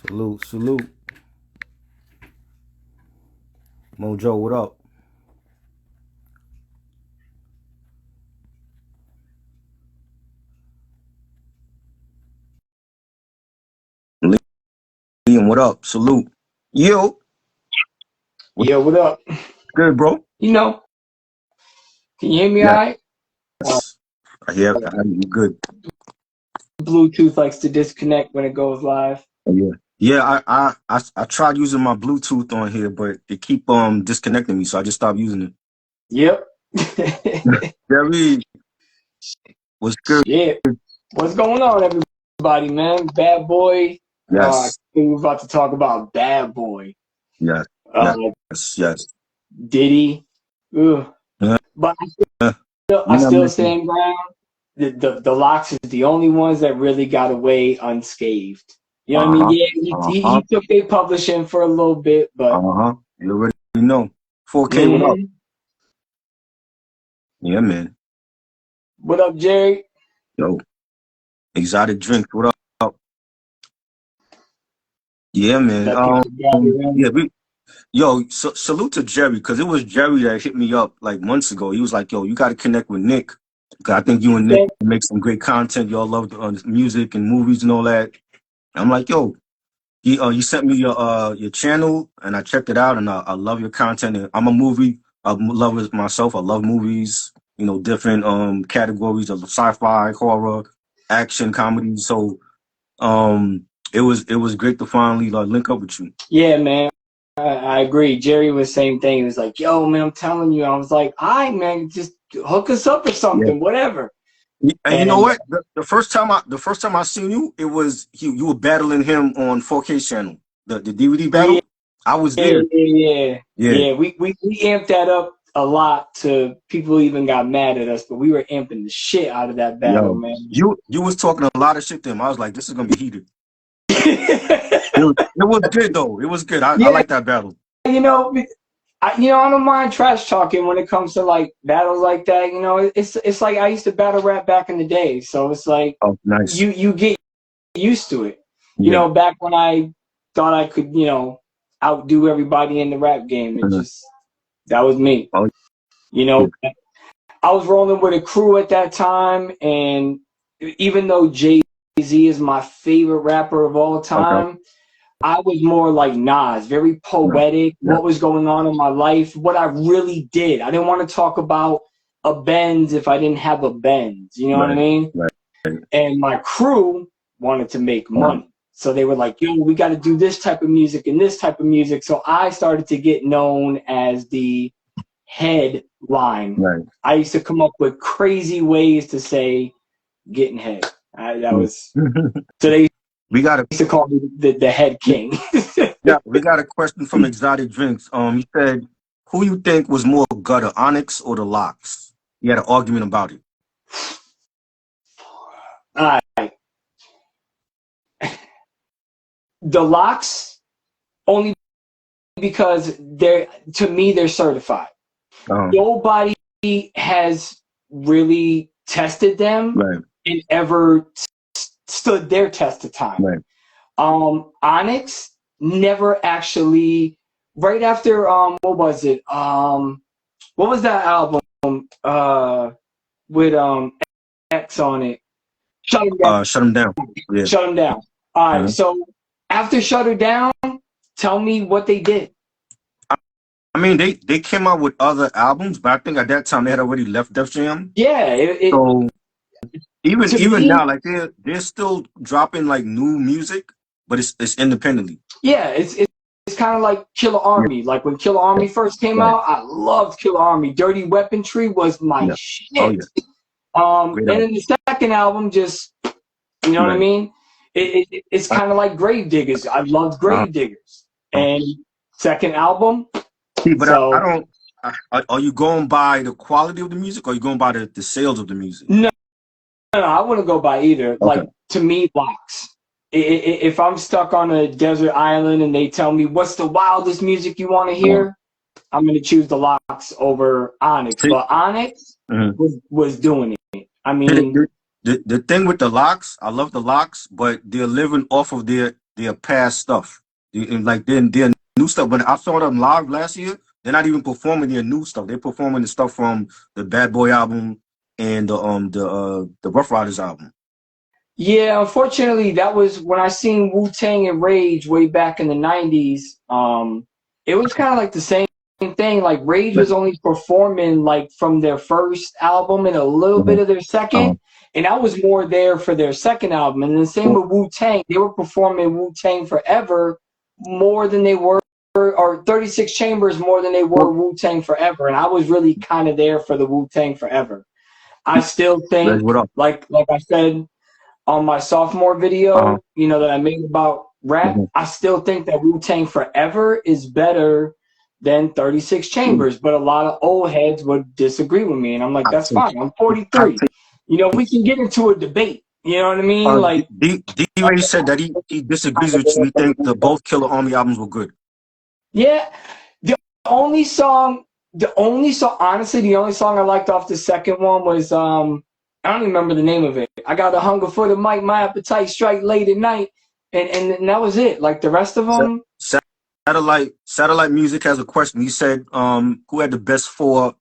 Salute, salute. Mojo, what up? Liam, what up? Salute. Yo, what's Yo, what up? good, bro? You know, can you hear me all Yes, right? I hear you good. Bluetooth likes to disconnect when it goes live. Yeah. Yeah, I tried using my Bluetooth on here, but it keep disconnecting me, so I just stopped using Yep. it. Jerry, what's good? Shit. What's going on, everybody, man? Bad boy. I Yes, think we're about to talk about bad boy. yes, Uh, yes, yes. Diddy. Ugh. Yeah, But I you know, still man. stand ground. The Locks is the only ones that really got away unscathed. You know what I mean? Uh-huh, Yeah, uh-huh, he took their publishing for a little bit, but uh-huh. You already know. 4K, what up? mhm. Yeah, man. What up, Jerry? Yo, exotic drinks, what up? Yeah, man. Let people gather in. Yeah, salute to Jerry, because it was Jerry that hit me up like months ago. He was like, "Yo, you got to connect with Nick. 'Cause I think you and Nick Okay. make some great content. Y'all love music and movies and all that." I'm like, "Yo, you sent me your channel, and I checked it out, and I love your content. And I'm a movie lover myself. I love movies. You know, different categories of sci-fi, horror, action, comedy. So it was great to finally link up with you. Yeah, man. I agree. Jerry was same thing. He was like, "Yo, man, I'm telling you." I was like, "All right, man, just hook us up or something, whatever." And you know And what? The first time I seen you, it was you were battling him on 4K channel, the DVD yeah, battle. I was yeah, there. yeah, Yeah, yeah. We amped that up a lot to people even got mad at us, but we were amping the shit out of that battle, yo, man. you was talking a lot of shit to him. I was like, this is gonna be heated. It was good though. It was good. I Yeah, like that battle. you know, I don't mind trash talking when it comes to like battles like that. You know, it's like I used to battle rap back in the day, so it's like Oh, nice. you get used to it. You Yeah. know, back when I thought I could, outdo everybody in the rap game, Mhm. that was me. Oh, You yeah. know, I was rolling with a crew at that time, and even though Jay Z is my favorite rapper of all Okay. time, I was more like Nas, very Yeah. poetic, Yeah. what was going on in my life, what I really did. I didn't want to talk about a Benz if I didn't have a Benz. You know what I Right. mean? Right. And my crew wanted to make Uh-huh. money. So they were like, yo, we got to do this type of music and this type of music. So I started to get known as the headline. Right. I used to come up with crazy ways to say getting head. That Mm. was so they we got a used to call me the head king. Yeah, we got a question from Exotic Drinks. He said, "Who you think was more gutter, Onyx or the Locks?" He had an argument about it. All right. The locks only because they're certified. Um, Nobody has really tested them right, and ever stood their test of time. right. Onyx never actually. Right after what was it? What was that album? Uh, with X on it. Shut him down. Shut him down. Yeah. Shut him down. All right. Uh-huh. So after Shut Her Down, tell me what they did. I mean, they came out with other albums, but I think at that time they had already left Def Jam. Yeah. So even To even me, now, like they're still dropping like new music, but it's independently. yeah, it's kind of like Killer Yeah. Army. Like when Killer Army first came Right. out, I loved Killer Army. Dirty Weaponry was my Yeah. Oh shit. yeah. Great And album. then the second album just, you know what I Right. mean? It's I, kind of like Grave Diggers. I loved uh, Grave Diggers. And second album, See, but I so don't. Are you going by the quality of the music, or are you going by the sales of the music? no, no, I wouldn't go by either. Okay. Like to me, locks. If I'm stuck on a desert island and they tell me what's the wildest music you want to Uh, hear, I'm gonna choose the locks over Onyx. see, But Onyx mhm. was doing it. I See, mean, the thing with the locks, I love the locks, but they're living off of their their past stuff. And like their new stuff. When I saw them live last year, they're not even performing their new stuff. They're performing the stuff from the Bad Boy album and the Rough Riders album. Yeah, unfortunately, that was when I seen Wu-Tang and Rage way back in the 90s. It was kind of like the same thing. Like Rage was only performing like from their first album and a little bit of their second, and I was more there for their second album. And the same with Wu-Tang. They were performing Wu-Tang Forever more than they were, or 36 Chambers more than they were Wu-Tang Forever. And I was really kind of there for the Wu-Tang Forever. I still think, like I said on my sophomore video, you know, that I made about rap, I still think that Wu-Tang Forever is better than 36 Chambers, but a lot of old heads would disagree with me, and I'm like, that's fine. I'm 43. You know, we can get into a debate. You know what I mean? Like D-Ray said that he disagrees with you. He thinks the both Killer Army albums were good. Yeah, honestly, the only song I liked off the second one was I don't even remember the name of it. I got a hunger for the mic, my appetite strike late at night, and that was it. Like the rest of them. Satellite Music has a question. He said, who had the best four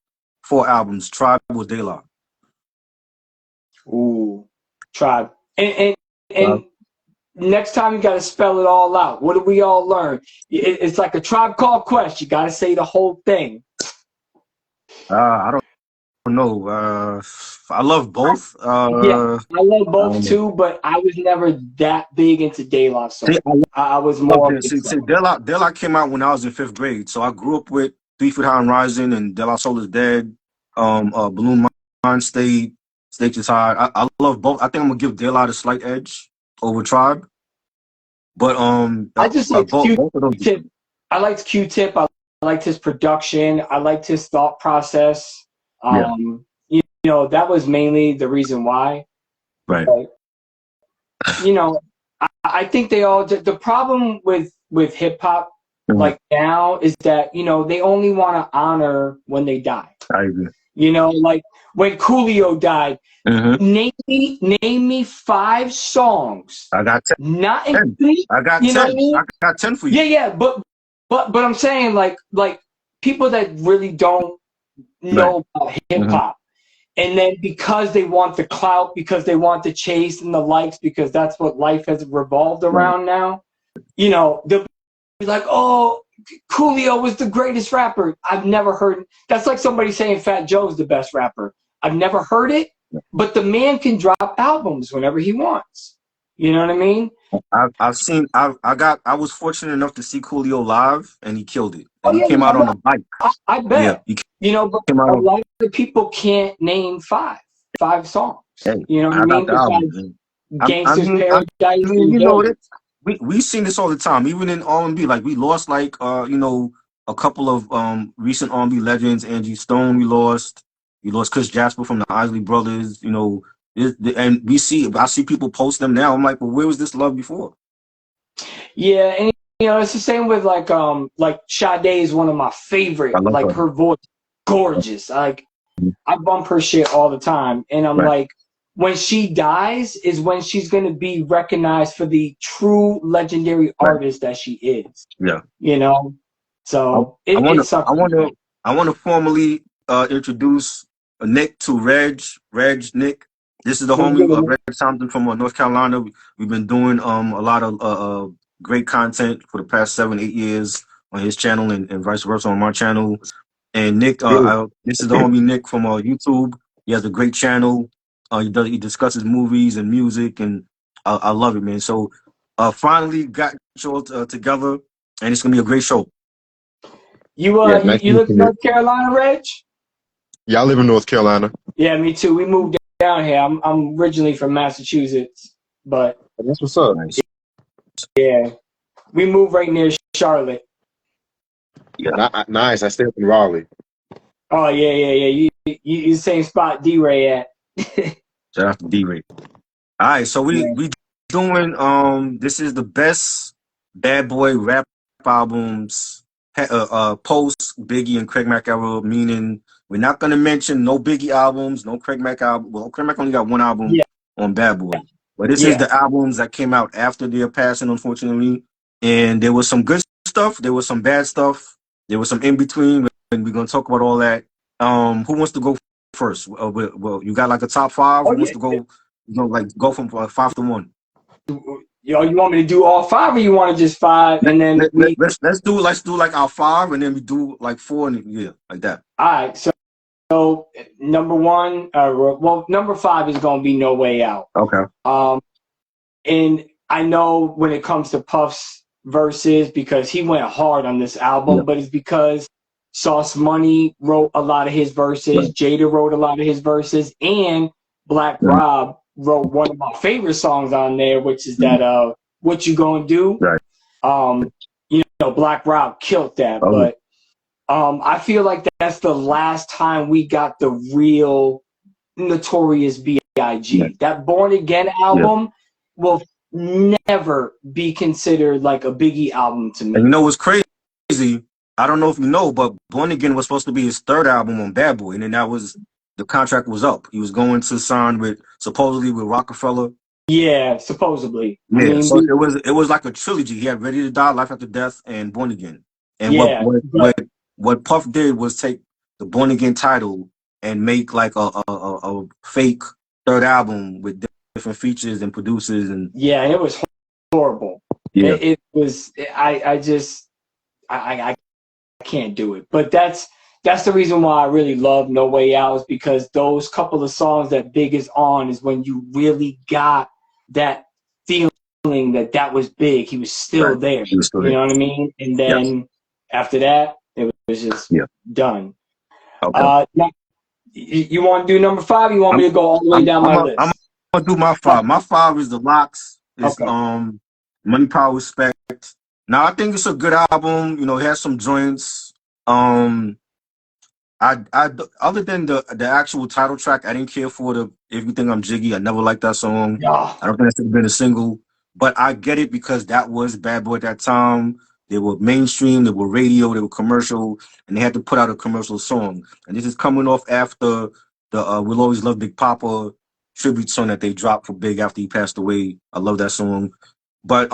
albums, Tribe or De La? Ooh, Tribe. And next time you got to spell it all out. What do we all learn? It's like a Tribe Called Quest. You got to say the whole thing. I don't know. I love both. Yeah, I love both too, but I was never that big into De La. So I was more. De La came out when I was in 5th grade. So I grew up with 3 Feet High and Rising and De La Soul is Dead. Balloon Mind State is High. I love both. I think I'm gonna give De La the slight edge over Tribe. But I just like Q-Tip. I liked Q-Tip. I liked his production. I liked his thought process. You know, that was mainly the reason why. Right. But, you know, I think they all. The problem with hip hop like now is that, you know, they only want to honor when they die. I agree. You know, like when Coolio died. Name me 5 songs. I got 10. Not including. I got 10. I got 10 for you. Yeah, but I'm saying like people that really don't know about hip hop, and then because they want the clout, because they want the chase and the likes, because that's what life has revolved around now. You know, they'll be like, "Oh, Coolio was the greatest rapper." I've never heard. That's like somebody saying Fat Joe's the best rapper. I've never heard it, but the man can drop albums whenever he wants. You know what I mean? I was fortunate enough to see Coolio live, and he killed it. And he came out on a bike. I bet. Yeah, you know, but a lot of people can't name five songs. Hey, you know what I mean? Gangsta's Paradise. You know, we seen this all the time, even in R&B. Like we lost, like you know, a couple of recent R&B legends. Angie Stone, we lost Chris Jasper from the Isley Brothers. You know. And I see people post them now. I'm like, well, where was this love before? Yeah, and you know, it's the same with like Sade is one of my favorite. Like her voice, gorgeous. Like I bump her shit all the time, and I'm like, when she dies is when she's gonna be recognized for the true legendary artist that she is. Yeah, you know. So I want to formally introduce Nick to Reg Nick. This is the homie Reg Thompson from North Carolina. We've been doing a lot of great content for the past 7-8 years on his channel and vice versa on my channel. And Nick, this is the homie Nick from YouTube. He has a great channel. He discusses movies and music, and I love it, man. So finally got you all together, and it's gonna be a great show. You live in North Carolina, Reg? Yeah, I live in North Carolina. Yeah, me too. We moved down here. I'm originally from Massachusetts, but that's what's up. Yeah, we moved right near Charlotte. Yeah, nice. I stay up in Raleigh. Oh yeah. You the same spot D-Ray at. Shout out to D-Ray. All right, so we doing this is the best Bad Boy rap albums post Biggie and Craig Mack era, meaning we're not gonna mention no Biggie albums, no Craig Mack album. Well, Craig Mack only got one album on Bad Boy. But this is Yeah. the albums that came out after their passing, unfortunately. And there was some good stuff. There was some bad stuff. There was some in between. And we're gonna talk about all that. Who wants to go first? Well, you got like a top five. Oh Who wants yeah. to go? Like go from 5 to 1. Yo, you want me to do all five, or you want to just five, and then we? Let's do like our five, and then we do like four, and yeah, like that. All right. So number one, well, number five is gonna be No Way Out. Okay. And I know when it comes to Puff's verses, because he went hard on this album, Yeah. but it's because Sauce Money wrote a lot of his verses, Right. Jada wrote a lot of his verses, and Black Mhm. Rob wrote one of my favorite songs on there, which is that What You Gonna Do? Right. You know, Black Rob killed that, Oh. but I feel like that's the last time we got the real Notorious B.I.G. Yeah. That Born Again album will never be considered like a Biggie album to me. And you know what's crazy? I don't know if you know, but Born Again was supposed to be his third album on Bad Boy, and then the contract was up. He was going to sign supposedly with Rockefeller. Yeah, supposedly. Yeah, I mean, so it was like a trilogy. He had Ready to Die, Life After Death, and Born Again. And yeah, what Puff did was take the Born Again title and make like a fake third album with different features and producers and yeah, it was horrible. yeah. It was. I can't do it. But that's the reason why I really love No Way Out, is because those couple of songs that Big is on is when you really got that feeling that was Big. He was still Right. there. He was still You there. know what I mean? And then after that, it was just done. Okay. Now, you want to do number five? Or you want me to go all the way down my list? I'm gonna do my five. My five is the Locks. It's Okay. Money, Power, Respect. Now I think it's a good album. You know, it has some joints. I other than the actual title track, I didn't care for the If You Think I'm Jiggy. I never liked that song. Yeah. I don't think that should have been a single. But I get it because that was Bad Boy at that time. They were mainstream, they were radio, they were commercial, and they had to put out a commercial song. And this is coming off after the We'll Always Love Big Papa tribute song that they dropped for Big after he passed away. I love that song. But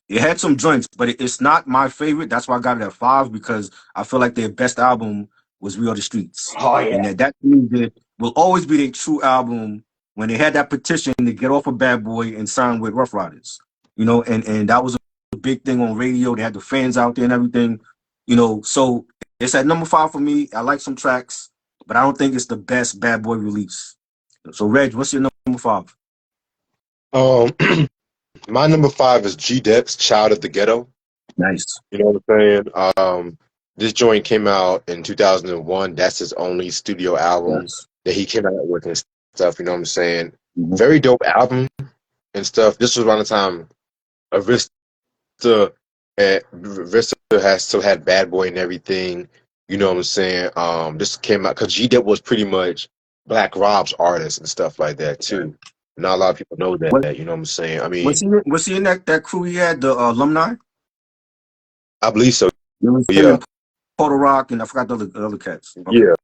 it had some joints, but it's not my favorite. That's why I got it at 5, because I feel like their best album was We Are the Streets. Oh yeah. And that will always be their true album when they had that petition to get off of Bad Boy and sign with Rough Riders. You know, and that was a big thing on radio. They had the fans out there and everything. You know, so it's at number 5 for me. I like some tracks, but I don't think it's the best Bad Boy release. So Reg, what's your number 5? My number 5 is G-Dep's Child of the Ghetto. Nice. You know what I'm saying? This joint came out in 2001. That's his only studio album that he came out with and stuff. You know what I'm saying? Mm-hmm. Very dope album and stuff. This was around the time Arista has still had Bad Boy and everything. You know what I'm saying? This came out because G-Dep was pretty much Black Rob's artist and stuff like that too. Not a lot of people know that. You know what I'm saying? I mean, was he in that crew he had, the alumni? I believe so. Yeah. Puerto Rock, and I forgot the other cats. Okay. Yeah.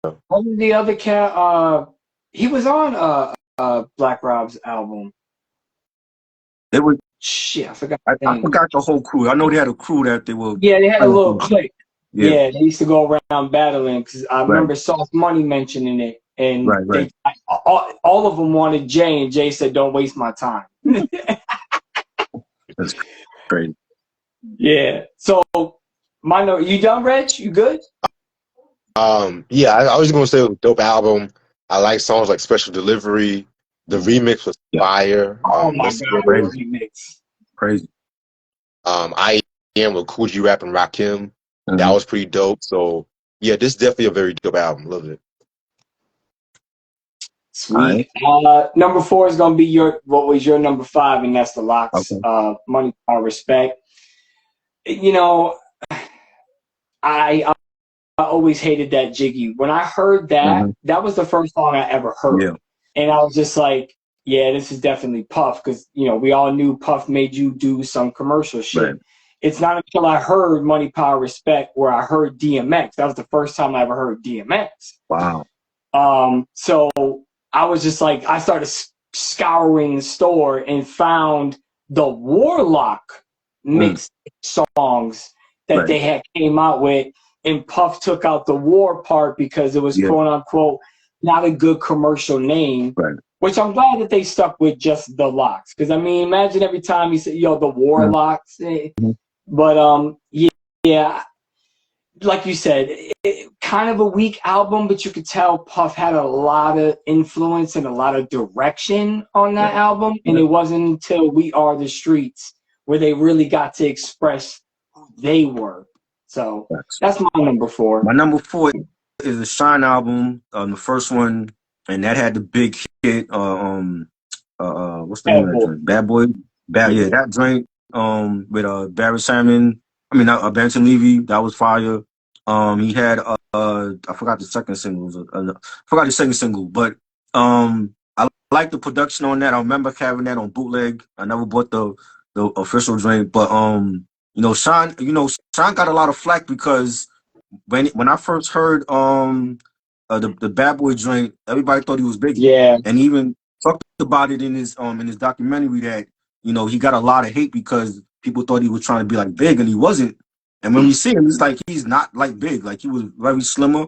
What was the other cat? He was on Black Rob's album. It was shit. I forgot. I forgot the whole crew. I know they had a crew that they were. Yeah, they had a little clique. Yeah, they used to go around battling because I remember Sauce Money mentioning it, and all of them wanted Jay, and Jay said, "Don't waste my time." That's crazy. Yeah. So, you done, Reg? You good? Yeah, I was gonna say it was a dope album. I like songs like Special Delivery. The remix was fire. Oh my god, remix. Crazy. I Am with Cool G Rap and Rakim. Mm-hmm. That was pretty dope. So yeah, this is definitely a very dope album. Love it. Sweet. Number 4 is gonna be what was your number 5, and that's the Locks. Okay. Money, Power, Respect. You know, I always hated that Jiggy. When I heard that, that was the first song I ever heard. Yeah. And I was just like, yeah, this is definitely Puff, because, you know, we all knew Puff made you do some commercial shit. Right. It's not until I heard Money, Power, Respect where I heard DMX. That was the first time I ever heard DMX. Wow. So I was just like, I started scouring the store and found the Warlock mixed songs that Right. they had came out with, and Puff took out the war part because it was Yeah. quote unquote not a good commercial name. Right. Which I'm glad that they stuck with just the Locks, because I mean, imagine every time he said, "Yo, the Warlocks." But yeah, like you said, kind of a weak album, but you could tell Puff had a lot of influence and a lot of direction on that album, and it wasn't until "We Are the Streets" where they really got to express who they were. So that's my number 4. My number 4 is the Shine album, the first one, and that had the big hit. What's the name of that joint? Bad Boy. Yeah, that joint. With Barry Salmon. I mean, Benson Levy. That was fire. He had I forgot the second single. Forgot the second single, but I like the production on that. I remember having that on bootleg. I never bought the official joint, but Sean got a lot of flack because when I first heard the Bad Boy joint, everybody thought he was Biggie. Yeah. And he even talked about it in his documentary that, he got a lot of hate because people thought he was trying to be like Big and he wasn't. And when we see him, it's like he's not like Big. Like he was very slimmer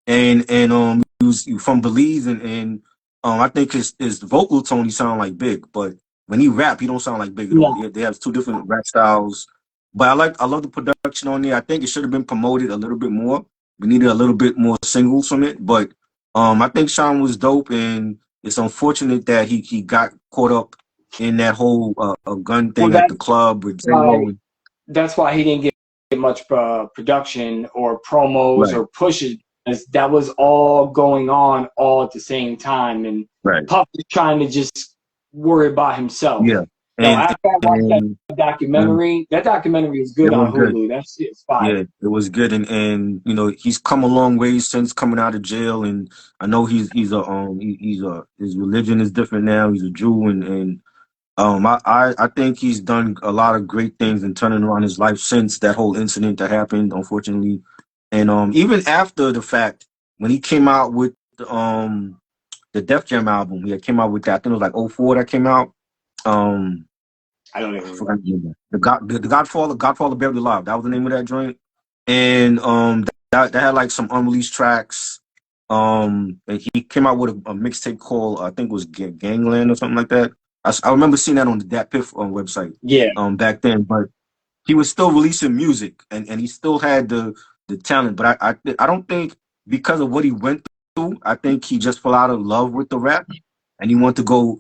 and he was from Belize and I think his vocal tone he sound like Big, but when he rap, he don't sound like Big at all. They have 2 different rap styles. But I love the production on there. I think it should have been promoted a little bit more. We needed a little bit more singles from it. But I think Sean was dope, and it's unfortunate that he got caught up in that whole gun thing at the club with J-Lo. That's why he didn't get much production or promos or pushes. That was all going on all at the same time, and Puff was trying to just worry about himself. Yeah. After I watched that documentary, that documentary is good on Hulu. That shit's fire. Yeah, it was good, and he's come a long way since coming out of jail, and I know his religion is different now. He's a Jew, and I think he's done a lot of great things in turning around his life since that whole incident that happened, unfortunately, and even after the fact when he came out with the Def Jam album, he came out with that. I think it was like 2004 that came out. I don't even remember. The Godfather Barely Alive. That was the name of that joint. And that had like some unreleased tracks. And he came out with a mixtape called I think it was Gangland or something like that. I remember seeing that on the Dat Piff website. Yeah. Back then, but he was still releasing music and he still had the talent. But I don't think because of what he went through, I think he just fell out of love with the rap and he wanted to go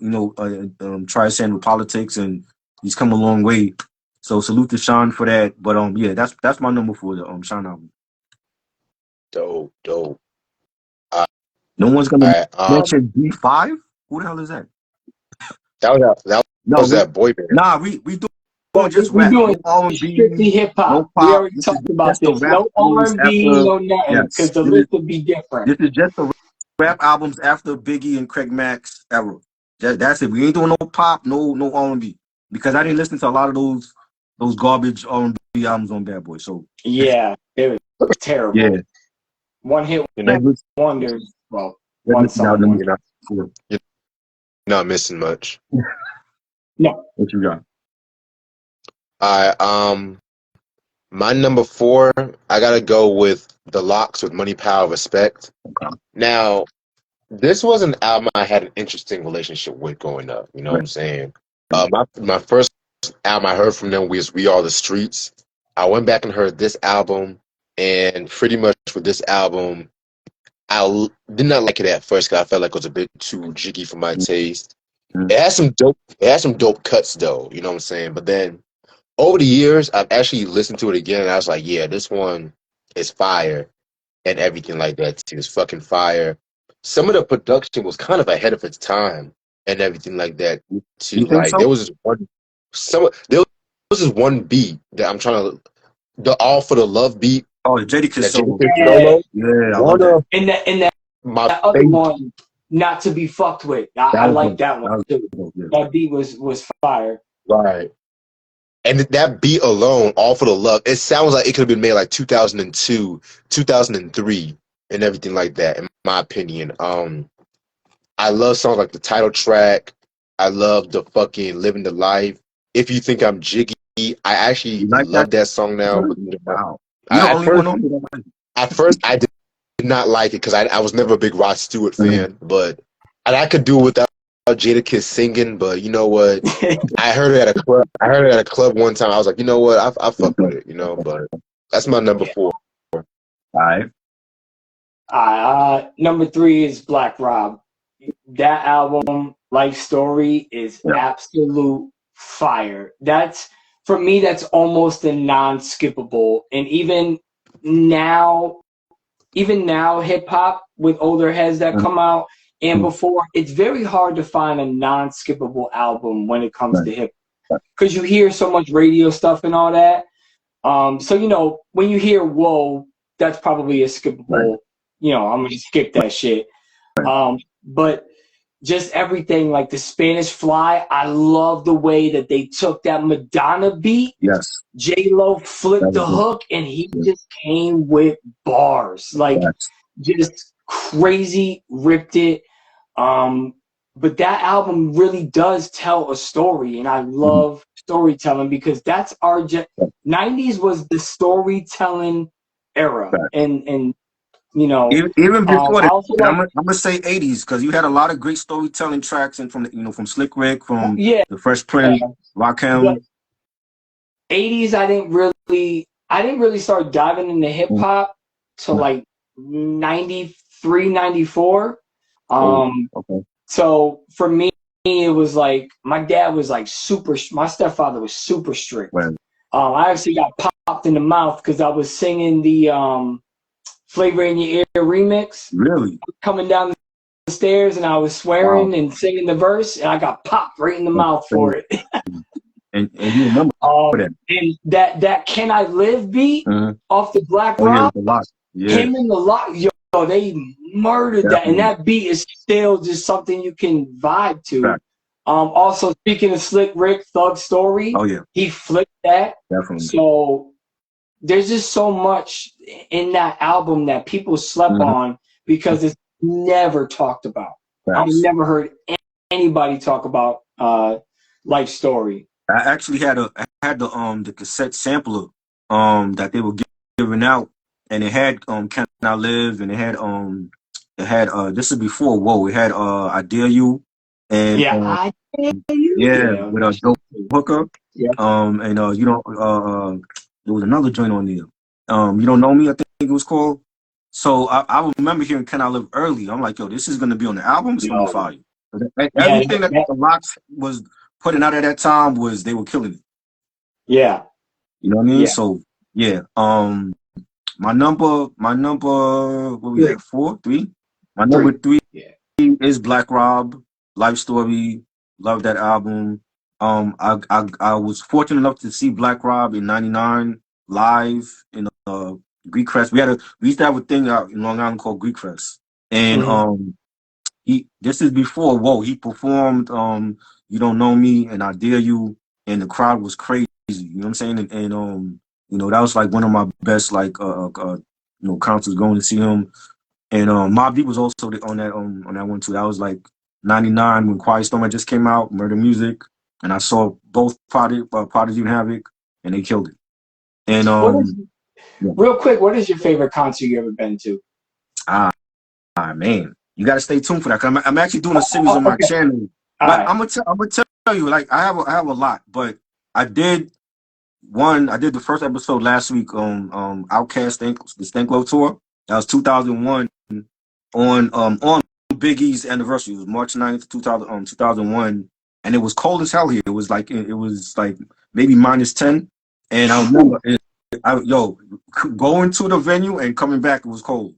try his hand with politics, and he's come a long way. So salute to Sean for that. But yeah, that's my number 4, the Sean album. Dope. No one's gonna mention B5. Who the hell is that? That was that boy band. Nah, we doing just rap. We're doing R&B, strictly hip hop. no We pop. already talked about this. No albums R&B, no nothing, because the list would be different. This is just the rap albums after Biggie and Craig Mack's era. That's it. We ain't doing no pop, no R&B, because I didn't listen to a lot of those garbage R&B albums on Bad Boy. So yeah, it was terrible. Yeah, one hit wonder. Well, one song. You're not missing much. No. What you got? My number 4, I gotta go with The Lox with Money, Power, Respect. Okay. Now, this was an album I had an interesting relationship with growing up. You know what I'm saying? My first album I heard from them was We Are the Streets. I went back and heard this album, and pretty much with this album, I did not like it at first because I felt like it was a bit too jiggy for my taste. It had some dope cuts though, you know what I'm saying? But then over the years, I've actually listened to it again, and I was like, yeah, this one is fire, and everything like that too is fucking fire. Some of the production was kind of ahead of its time, and everything like that too. Like there was this one beat that I'm trying to the All for the Love beat. Oh, the Jadakiss solo. Yeah, I love that. And that other one, Not to Be Fucked With. I like that one too. That beat was fire. Right. And that beat alone, All for the Love, it sounds like it could have been made like 2002, 2003, and everything like that, in my opinion. I love songs like the title track, I love the fucking Living the Life. If You Think I'm Jiggy, I actually You like that? love that song now. Wow. You're the At only first, one on it. I did not like it because I was never a big Rod Stewart Mhm. fan, but I could do without Jadakiss singing. But you know what? I heard it at a club. I heard it at a club one time. I was like, you know what? I fuck with it, you know. But that's my number Yeah. 4. All right. Number 3 is Black Rob. That album, Life Story, is Yeah. absolute fire. That's for me. That's almost a non-skippable. And now, even now, hip hop with older heads that come out and Mhm. before, it's very hard to find a non-skippable album when it comes Right. to hip hop because you hear so much radio stuff and all that. So when you hear "Whoa," that's probably a Right. skippable. I'm gonna skip that shit. Right. But just everything like the Spanish Fly, I love the way that they took that Madonna beat. Yes. J-Lo That flipped was the good. hook and he Yeah. just came with bars. Like Yes. just crazy, ripped it. But that album really does tell a story, and I Mhm. love storytelling because that's our 90s was the storytelling era. Right. And you know, Even before I that, also and like I'm gonna say 80s because you had a lot of great storytelling tracks, and from Slick Rick, from yeah, the Fresh Prince, but Rakim. 80s I didn't really start diving into hip Mhm. hop till like 93, 94. Oh, Um okay. so for me it was like my dad was like my stepfather was super strict. Well, I actually got popped in the mouth because I was singing the Flavor in Your Ear remix really? coming down the stairs and I was Wow. swearing and singing the verse and I got popped right in the That's mouth for crazy. it. And you remember that? And that Can I Live beat Mhm. off the Black Oh yeah, Rob, with the lot. Yeah, him and the Lock, they murdered that, and definitely. that beat is still just something you can vibe to. Fact. Also speaking of Slick Rick, Thug Story, Oh yeah, he flipped that. definitely. So there's just so much in that album that people slept Mhm. on because it's never talked about. I've Facts. never heard anybody talk about Life Story. I actually I had the cassette sampler that they were giving out, and it had Can I Live, and it had this is before Whoa, it had I Dare You, and Yeah, I dare you. yeah, Yeah, with a Joe Hooker, yeah, and there was another joint on there, You Don't Know Me, I think it was called. So I remember hearing Can I Live early. I'm like, yo, this is gonna be on the album. It's gonna be yo, fire. yeah, Everything that the Locks was putting out at that time was they were killing it. yeah, You know what I mean? yeah. So yeah. My number, what we Three, at? 4, 3. My number three. 3 Yeah. is Black Rob, Life Story. Love that album. I was fortunate enough to see Black Rob in '99 live in Greek Crest. We used to have a thing out in Long Island called Greek Crest, and Mm-hmm. this is before Whoa. He performed You Don't Know Me and I Dare You, and the crowd was crazy. You know what I'm saying? And that was like one of my best concerts going to see him. And Mobb Deep was also on that one too. That was like '99 when Quiet Storm had just came out, Murder Music, and I saw both Prodigy and Havoc, and they killed it. And What is yeah. real quick? What is your favorite concert you ever been to? ah man, you got to stay tuned for that. 'Cause I'm actually doing a series Oh, on my okay. channel, All but right. I'm gonna tell you, like I have a lot, but I did I did the first episode last week on Outkast the Stank Love tour. That was 2001 on Biggie's anniversary. It was March 9th, 2001, and it was cold as hell here. It was like maybe -10, and I Whew. remember going to the venue and coming back, it was cold.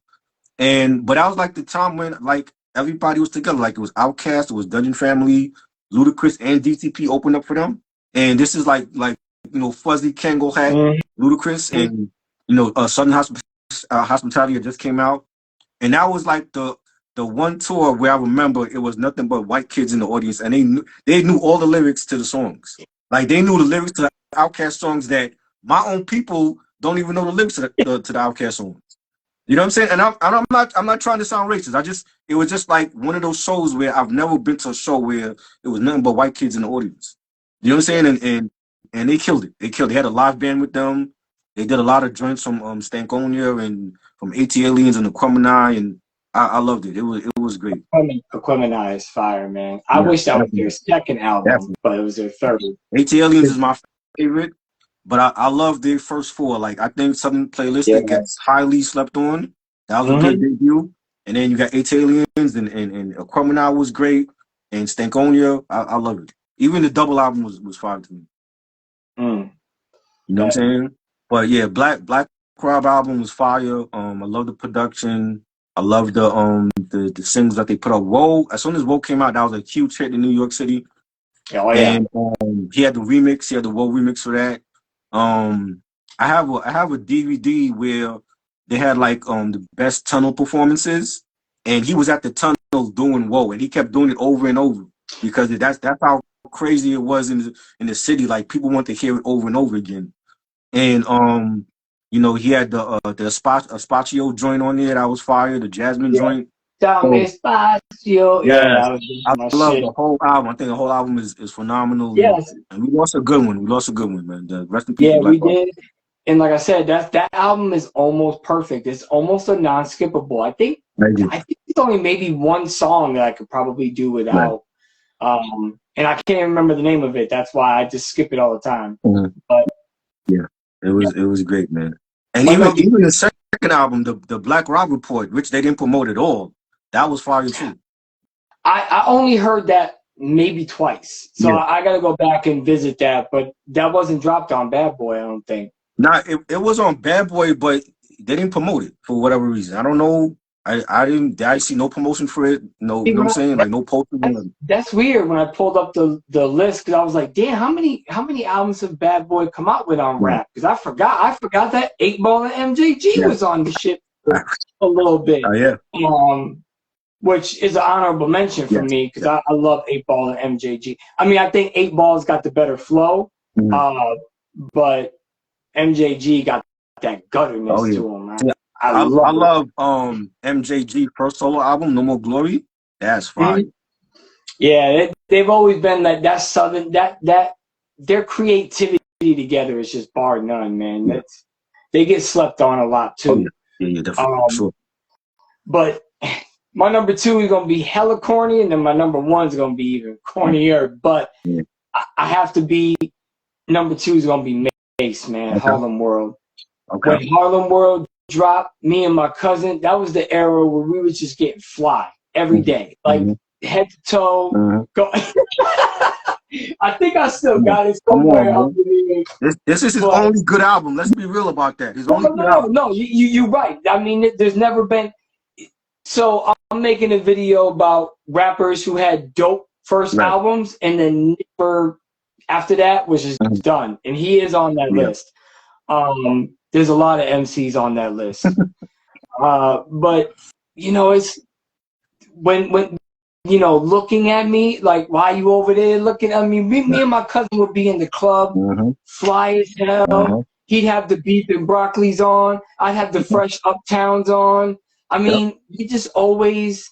But that was like the time when like everybody was together. Like it was Outkast, it was Dungeon Family, Ludacris, and DTP opened up for them. And this is like Fuzzy Kango had Ludacris, Mm-hmm. and Southern Hospitality just came out, and that was like the one tour where I remember it was nothing but white kids in the audience, and they knew all the lyrics to the songs. Like they knew the lyrics to the Outkast songs that my own people don't even know the lyrics to the Outkast songs. You know what I'm saying? And I'm not trying to sound racist. It was just like one of those shows where I've never been to a show where it was nothing but white kids in the audience. You know what I'm saying? And they killed it. They killed it. They had a live band with them. They did a lot of joints from Stankonia and from AT Aliens and the Crumini, and I loved it. It was great. Aquemini is fire, man. I Yeah, wish that was definitely, their second album, definitely. but it was their third. AT Aliens is my favorite, but I love their first four. Like I think Southern Yeah. Playlistic gets highly slept on. That was a good Mm-hmm. debut. And then you got AT Aliens and Aquemini was great. And Stankonia, I love it. Even the double album was fire to me. Mm. You know what I'm saying? But yeah, Black Crab album was fire. I love the production. I love the singles that they put up. Woe, as soon as Woe came out, that was a huge hit in New York City. Oh yeah. And he had the remix. He had the Woe remix for that. I have a DVD where they had like the best tunnel performances, and he was at the tunnel doing Woe, and he kept doing it over and over because that's how crazy it was in the city. Like people want to hear it over and over again. And you know, he had the Spaccio joint on there that was fire, the Jasmine Yeah. joint. Dame So Espacio. Yeah, yes, that was I my love shit. the whole album. I think the whole album is phenomenal, Yes. and we lost a good one. We lost a good one, man. Rest in peace to Yeah, Black we Rob. did. And like I said, that album is almost perfect. It's almost a non-skippable. I think it's only maybe one song that I could probably do Right. without. And I can't remember the name of it. That's why I just skip it all the time. Mhm. But Yeah, it was great, man. And my number, even the second album, the Black Rob Report, which they didn't promote at all, that was fire too. I only heard that maybe twice, so Yeah. I got to go back and visit that. But that wasn't dropped on Bad Boy, I don't think. Now it was on Bad Boy, but they didn't promote it for whatever reason. I don't know. I see no promotion for it. No, you know what I'm saying? Like no posting. That's weird. When I pulled up the list, because I was like, damn, how many albums have Bad Boy come out with on Yeah. rap? Because I forgot that 8 Ball and MJG Yeah. was on the shit for a little bit. Yeah. Which is an honorable mention for Yes. me because I love 8 Ball and MJG. I mean, I think 8 Ball's got the better flow, but MJG got that gutterness Oh, yeah. to him, man. Yeah. I love MJG first solo album, No More Glory. That's fire. Mhm. Yeah, they've always been that southern that their creativity together is just bar none, man. Yeah. They get slept on a lot too. Yeah, definitely. Sure. But my number 2 is gonna be hella corny, and then my number 1 is gonna be even cornier. But Yeah. I have to be number 2 is gonna be Mace, man. Okay. Harlem World. Okay. When Harlem World dropped, me and my cousin, that was the era where we was just getting fly every day, like head to toe. Go. I think I still got it somewhere up in there. This is his only good album. Let's be real about that. His only good album. No, you're right. I mean, there's never been. So I'm making a video about rappers who had dope first albums, and then never after that was just done. And he is on that list. There's a lot of MCs on that list. But you know, it's when you know, looking at me like, why are you over there looking at me? Me and my cousin would be in the club, fly as hell. He'd have the beef and broccolis on. I'd have the fresh uptowns on. I mean, we just always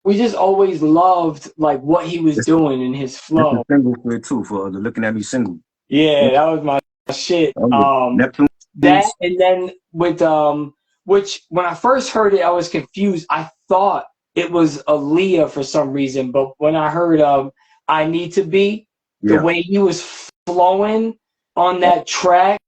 loved like what he was doing in his flow. Single for it too, for the Looking At Me single. Yeah, that was my shit. Neptune. That, and then with which when I first heard it, I was confused. I thought it was Aaliyah for some reason, but when I heard I Need to Be, the way he was flowing on that track,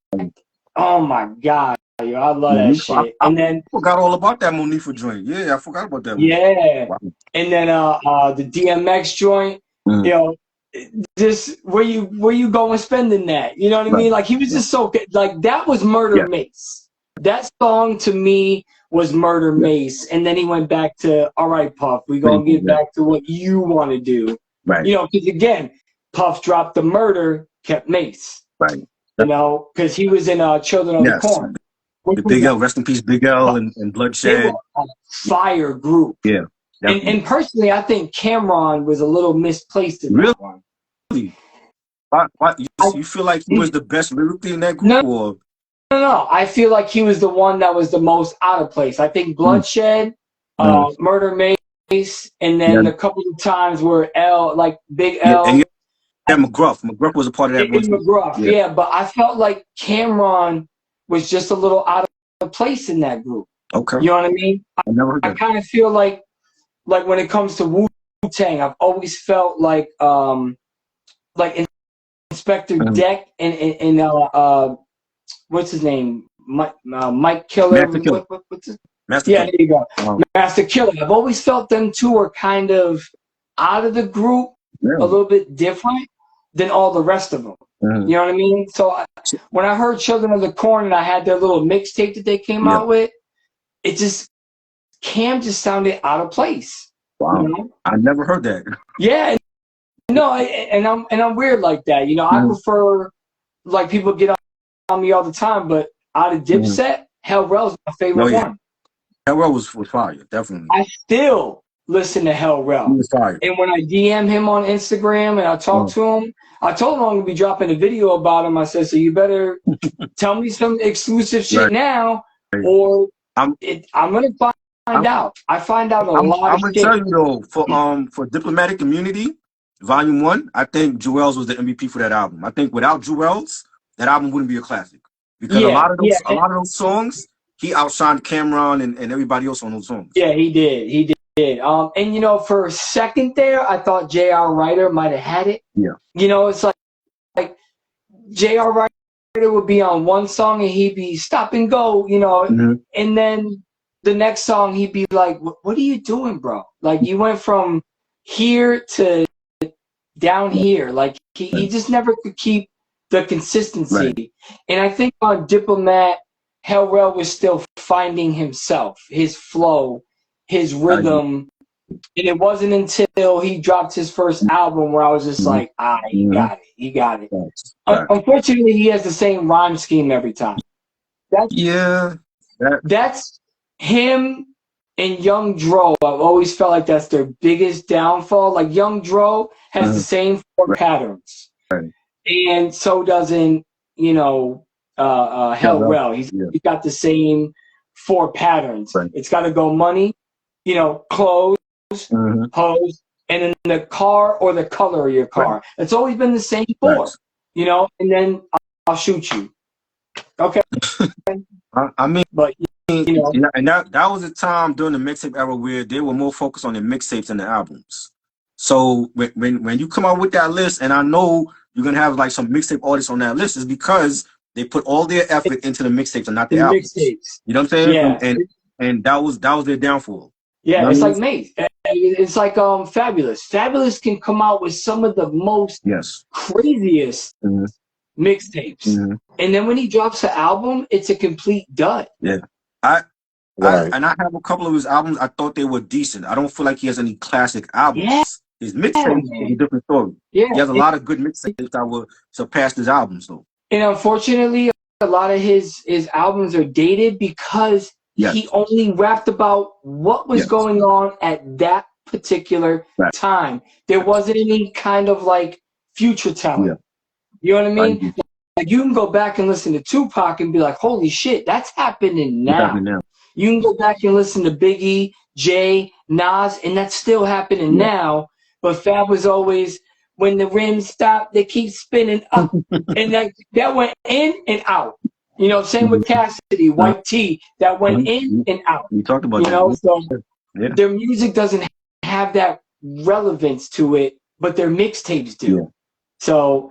oh my god, yo, I love that shit. And then I forgot all about that Monifa joint. Yeah, I forgot about that one. Yeah. Wow. And then the DMX joint, you know, just where you going spending that? You know what I mean? Like he was just so like that was Murder Mace. That song to me was Murder Mace, and then he went back to all right, Puff, we gonna get back to what you want to do, right? You know, because again, Puff dropped the murder, kept Mace, right? You know, because he was in Children of the Corn. The Big L, rest in peace, Big L and Bloodshed. They were a fire group. Yeah. And personally, I think Cameron was a little misplaced in that one. Really? You feel like he was the best lyrically in that group? no. I feel like he was the one that was the most out of place. I think Bloodshed, Murder Mace, and then Yeah. a couple of times where Big Yeah, and L. yeah, McGruff. McGruff was a part of that one In too. McGruff, Yeah. yeah, but I felt like Cameron was just a little out of place in that group. Okay. You know what I mean? I never heard I that. kind of feel like when it comes to Wu-Tang, I've always felt like Inspector Deck and what's his name? Mike Killer. Master Killer. What's his? Master Yeah, Killer. there you go. Um, Master Killer. I've always felt them two are kind of out of the group, a little bit different than all the rest of them. Mhm. You know what I mean? So when I heard Children of the Corn and I had their little mixtape that they came out with, Cam just sounded out of place. Wow. You know? I never heard that. Yeah. No, and I'm weird like that. You know, I prefer, like, people get on me all the time, but out of Dipset, Hell Rel's my favorite one. Hell Rell was fire, definitely. I still listen to Hell Rell. He was fire. And when I DM him on Instagram and I talk to him, I told him I'm gonna be dropping a video about him. I said, so you better tell me some exclusive shit now, or I'm gonna find out. I find out a lot of shit. I'm gonna tell you though, for Diplomatic Immunity, Volume 1, I think Jewels was the MVP for that album. I think without Jewels, that album wouldn't be a classic. Because a lot of those songs, he outshined Cameron and everybody else on those songs. Yeah, he did. He did. And you know, for a second there, I thought J.R. Writer might have had it. Yeah. You know, it's like J.R. Writer would be on one song and he'd be stop and go, you know, and then the next song he'd be like, what are you doing, bro? Like, you went from here to down here. Like, he just never could keep the consistency. Right. And I think on Diplomat, Hell Rell was still finding himself, his flow, his rhythm. And it wasn't until he dropped his first album where I was just like, he got it. He got it. Right. Unfortunately, he has the same rhyme scheme every time. That's him and Young Dro. I've always felt like that's their biggest downfall. Like, Young Dro has the same four patterns. Right. And so doesn't, you know, Hell Rell. He's got the same four patterns. Right. It's got to go money, you know, clothes, hose, and then the car or the color of your car. Right. It's always been the same four, you know, and then I'll shoot you. Okay. I mean, but you know, and that was a time during the mixtape era where they were more focused on the mixtapes than the albums. So when you come out with that list, and I know you're gonna have like some mixtape artists on that list, is because they put all their effort into the mixtapes and not the albums. Mixtapes. You know what I'm saying? Yeah. And that was their downfall. Yeah, you know it's like Mace. It's like Fabulous. Fabulous can come out with some of the most craziest mixtapes, and then when he drops an album, it's a complete dud. Yeah, I have a couple of his albums. I thought they were decent. I don't feel like he has any classic albums. Yeah. His mixtapes is a different story. Yeah, he has a lot of good mixtapes that will surpass his albums, though. And unfortunately, a lot of his albums are dated because he only rapped about what was going on at that particular time. There wasn't any kind of like future talent. Yeah. You know what I mean? Like, you can go back and listen to Tupac and be like, holy shit, that's happening now. You can go back and listen to Biggie, Jay, Nas, and that's still happening now. But Fab was always, when the rims stop, they keep spinning up. And that went in and out. You know, same with Cassidy, White Tee, that went in and out. We talked about that. Know, so their music doesn't have that relevance to it, but their mixtapes do. Yeah. So,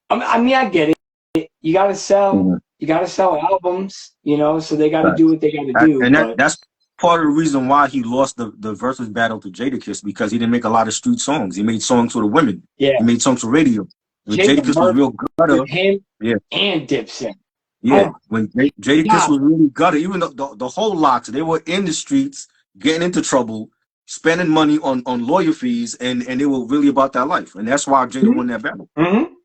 I mean, I get it. You got to sell. You got to sell albums, you know, so they got to do what they got to do. And that's part of the reason why he lost the versus battle to Jadakiss, because he didn't make a lot of street songs. He made songs for the women. Yeah. He made songs for radio. Jadakiss was real gutter. Him and Dipset. Yeah. When Jadakiss was really gutter, even the whole Locks, they were in the streets, getting into trouble, spending money on lawyer fees, and they were really about that life. And that's why Jada won that battle. You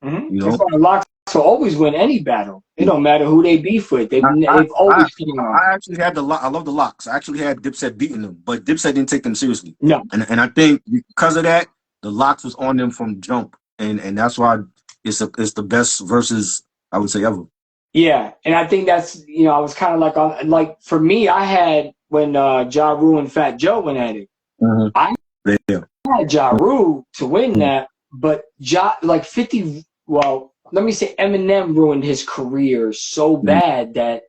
know? That's why the Locks will always win any battle. It don't matter who they beef with. They've always been on. I actually had I love the Locks. I actually had Dipset beating them, but Dipset didn't take them seriously. No. And I think because of that, the Locks was on them from jump, and that's why it's the best versus, I would say, ever. Yeah, and I think that's, I was kind of like on, like for me, I had when Ja Rule and Fat Joe went at it. Mm-hmm. I Yeah. had Ja Rule to win Mm-hmm. that, but like 50. Well, let me say Eminem ruined his career so bad that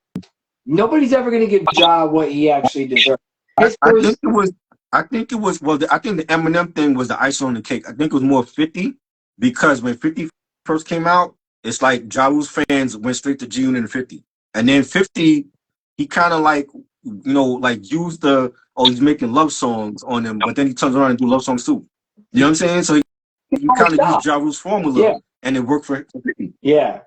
nobody's ever gonna give Ja what he actually deserves. I, His I think first, it was. I think it was. Well, I think the Eminem thing was the icing on the cake. I think it was more 50 because when 50 first came out, it's like Ja Rule's fans went straight to G Unit and 50, and then 50, he kind of like like used the he's making love songs on them, but then he turns around and do love songs too. You know what I'm saying? So he kind of used Ja Rule's formula, yeah, and it worked for 50. yeah.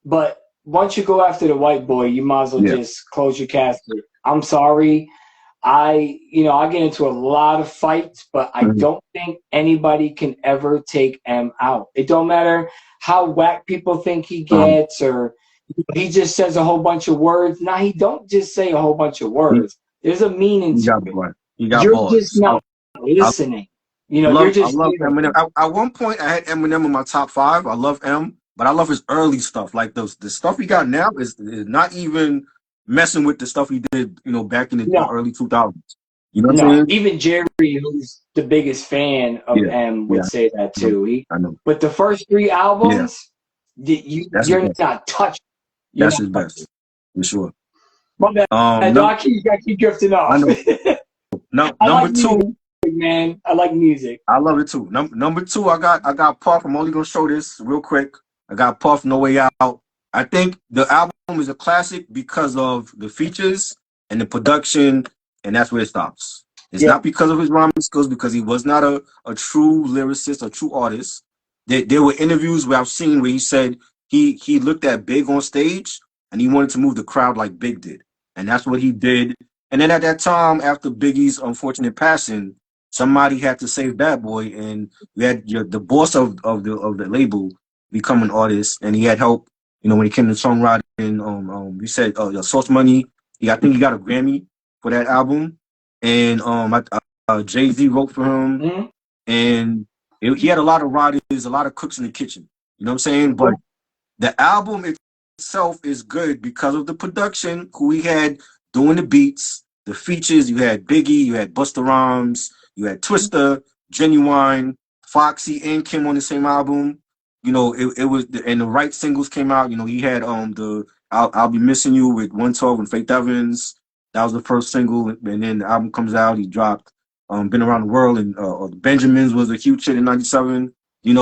But once you go after the white boy, you might as well Yeah. just close your casket. I'm sorry. I get into a lot of fights, but I Mhm. don't think anybody can ever take M out. It don't matter how whack people think he gets, or he just says a whole bunch of words. Now, he don't just say a whole bunch of He, words. There's a meaning he to got it. bars. He got You're just bars. not I listening. You're I just love Eminem. hearing. At one point, I had Eminem in my top five. I love M, but I love his early stuff. Like the stuff he got now is not even messing with the stuff he did, back in the No, early 2000s. You know what I'm no. saying? Even Jerry, who's the biggest fan of Yeah, M, yeah, would say that I know. too. I know. But the first three Yeah, albums, that's his you're best. not touching. You're That's not his touching. best for sure. My bad. No, Num I keep drifting I off. know. No, I number like music, two, man. I like music. I love it too. Number two, I got Puff. I'm only gonna show this real quick. I got Puff, No Way Out. I think the album is a classic because of the features and the production, and that's where it stops. It's Yeah. not because of his rhyming skills, because he was not a true lyricist, a true artist. There were interviews where I've seen where he said he looked at Big on stage and he wanted to move the crowd like Big did, and that's what he did. And then at that time, after Biggie's unfortunate passing, somebody had to save Bad Boy, and you had the boss of the label become an artist, and he had help. When it came to songwriting, you said Source Money. I think he got a Grammy for that album, and Jay-Z wrote for him, Mm-hmm. and he had a lot of writers, a lot of cooks in the kitchen. You know what I'm saying? But the album itself is good because of the production, who he had doing the beats, the features. You had Biggie, you had Busta Rhymes, you had Twista, Genuine, Foxy, and Kim on the same album. It was, and the right singles came out. He had the I'll Be Missing You with 112 and Faith Evans. That was the first single, and then the album comes out. He dropped Been Around the World, and the Benjamins was a huge hit in '97.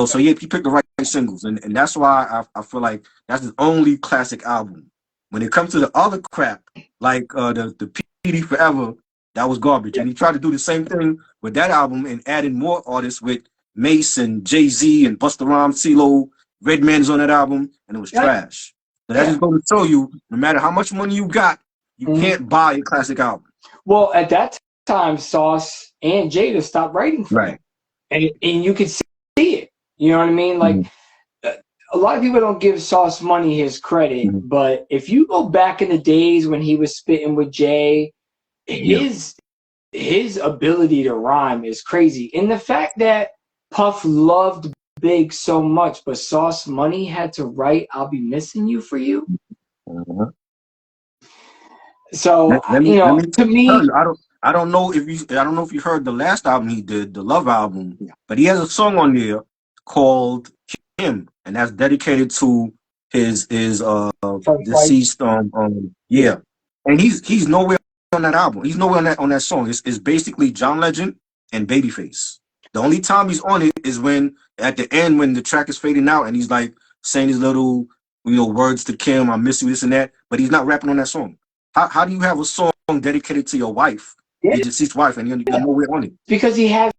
So he picked the right singles, and that's why I feel like that's his only classic album. When it comes to the other crap, like the PD Forever, that was garbage. Yeah. And he tried to do the same thing with that album and added more artists with Mace and Jay-Z and Busta Rhymes, CeeLo, Redman's on that album, and it was Yeah. trash. So that just goes to show you, no matter how much money you got, you Mm-hmm. can't buy a classic album. Well, at that time, Sauce and Jada stopped writing for him, and you could see it. You know what I mean? Like, a lot of people don't give Sauce Money his credit, Mm-hmm. but if you go back in the days when he was spitting with Jay, Yeah. his ability to rhyme is crazy. And the fact that Puff loved Big so much, but Sauce Money had to write "I'll Be Missing You" for you. Mm-hmm. So Let me to me, tell you, I don't know if you heard the last album he did, the Love album, but he has a song on there called Him, and that's dedicated to his deceased yeah. And he's nowhere on that album. He's nowhere on that song. It's basically John Legend and Babyface. The only time he's on it is when at the end, when the track is fading out and he's like saying his little words to Kim, I miss you, this and that, but he's not rapping on that song. How do you have a song dedicated to your wife, your deceased wife, and you're nowhere on it? Because he has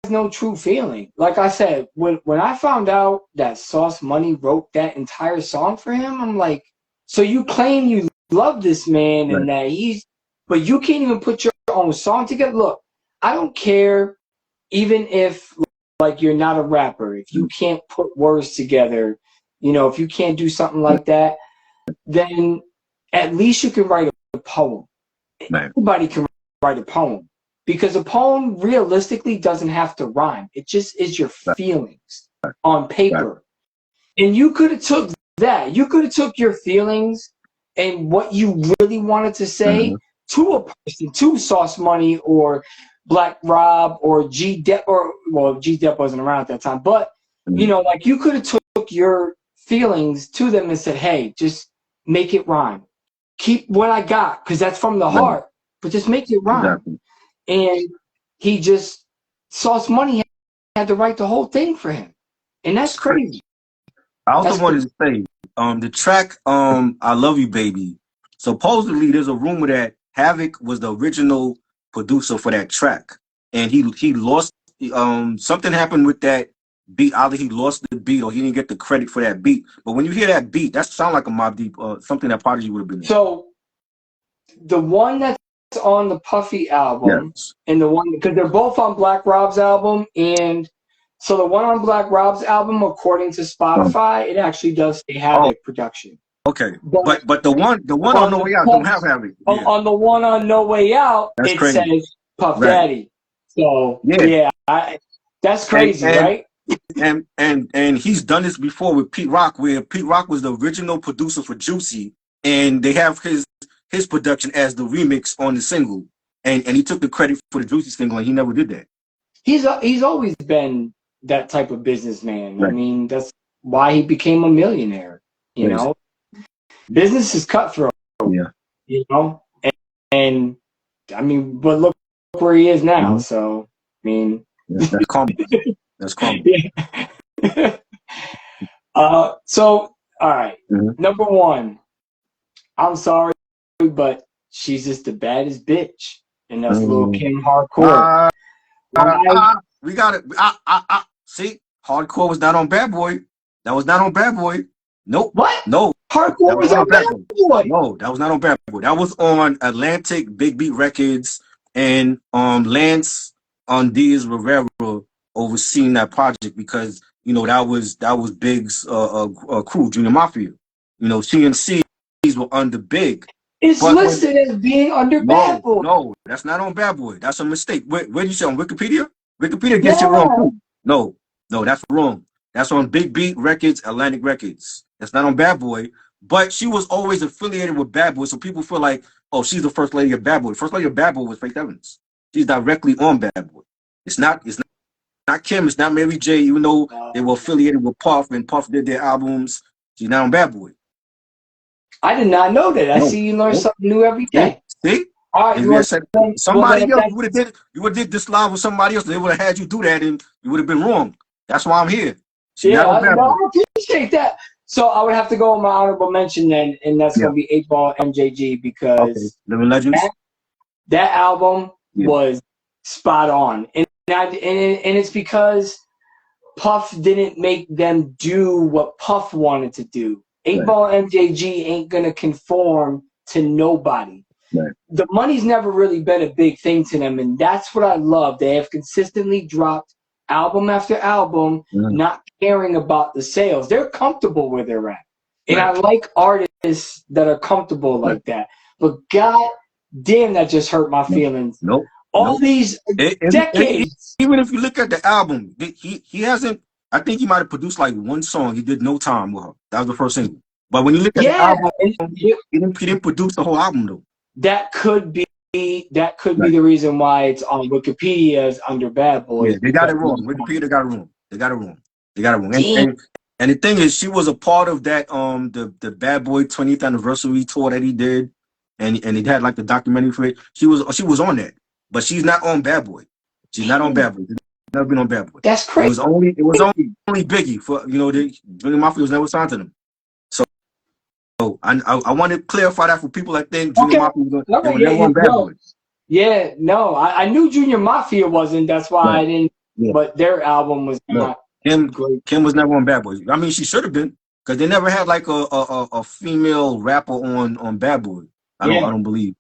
no true feeling. Like I said, when I found out that Sauce Money wrote that entire song for him, I'm like, so you claim you love this man and that but you can't even put your own song together. Look, I don't care, even if like you're not a rapper, if you can't put words together, if you can't do something like that, then at least you can write a poem. Man. Everybody can write a poem, because a poem realistically doesn't have to rhyme. It just is your feelings on paper. And you could have took that. You could have took your feelings and what you really wanted to say to a person, to Sauce Money or Black Rob or G Dep, or well, G Dep wasn't around at that time, but you know, like you could have took your feelings to them and said, "Hey, just make it rhyme. Keep what I got, because that's from the heart, but just make it rhyme." Exactly. And he just Sauce Money had to write the whole thing for him, and that's crazy. I also wanted to say, the track, "I Love You, Baby." Supposedly, there's a rumor that Havoc was the original producer for that track, and he lost. Something happened with that beat. Either he lost the beat or he didn't get the credit for that beat. But when you hear that beat, that sounds like a Mobb Deep, something that Prodigy would have been in. So the one that's on the Puffy album, and the one, because they're both on Black Rob's album, and so the one on Black Rob's album, according to Spotify, it actually does say Havoc production. Okay, but the one on No Way Out don't have Havoc. Yeah. On the one on No Way Out, it says Puff Daddy. So that's crazy, right? And he's done this before with Pete Rock, where Pete Rock was the original producer for Juicy, and they have his production as the remix on the single, and he took the credit for the Juicy single, and he never did that. He's always been that type of businessman. Right. I mean, that's why he became a millionaire. You know, business is cutthroat. Yeah. You know, and I mean, but look where he is now. So I mean, that's karma. That's karma. Yeah. So all right, number one. I'm sorry, but she's just the baddest bitch, and that's Lil' Kim Hardcore. We got it. See, Hardcore was not on Bad Boy. That was not on Bad Boy. Nope. What? No. Hardcore was on Bad Boy. No, that was not on Bad Boy. That was on Atlantic Big Beat Records, and Lance Diaz Rivera overseeing that project, because you know that was Big's crew, Junior Mafia. You know, CNCs were under Big. It's listed as being under Bad Boy. No, that's not on Bad Boy. That's a mistake. Where did you say, on Wikipedia? Wikipedia gets it wrong too. No, that's wrong. That's on Big Beat Records, Atlantic Records. That's not on Bad Boy. But she was always affiliated with Bad Boy, so people feel like, oh, she's the first lady of Bad Boy. First lady of Bad Boy was Faith Evans. She's directly on Bad Boy. It's not Kim. It's not Mary J. Even though they were affiliated with Puff, and Puff did their albums, she's not on Bad Boy. I did not know that. I see you learn something new every day. See? All right, somebody else, you would have did this live with somebody else, they would have had you do that, and you would have been wrong. That's why I'm here. I appreciate that. So I would have to go on my honorable mention then, and that's going to be 8 Ball MJG, because Living Legends. That album was spot on, and it's because Puff didn't make them do what Puff wanted to do. 8 Ball MJG ain't gonna conform to nobody. Right. The money's never really been a big thing to them, and that's what I love. They have consistently dropped album after album, not caring about the sales. They're comfortable where they're at. And I like artists that are comfortable like that. But god damn, that just hurt my feelings. All these decades. Even if you look at the album, he hasn't, I think he might have produced like one song. He did No Time with her. That was the first single. But when you look at the album, he didn't produce the whole album though. That could be the reason why it's on Wikipedia as under Bad Boy. Yeah, they got it wrong. Wikipedia got it wrong. And the thing is, she was a part of that the Bad Boy 20th anniversary tour that he did, and it had like the documentary for it. She was on that, but she's not on Bad Boy. She's not on Bad Boy. She's never been on Bad Boy. That's crazy. It was only Biggie, for Junior Mafia was never signed to them. So I want to clarify that for people that think Junior Mafia was never on Bad Boy. Yeah, no, I knew Junior Mafia wasn't. That's why I didn't. Yeah. But their album was not. Kim was never on Bad Boy. I mean, she should have been, because they never had like a female rapper on Bad Boy. I don't believe.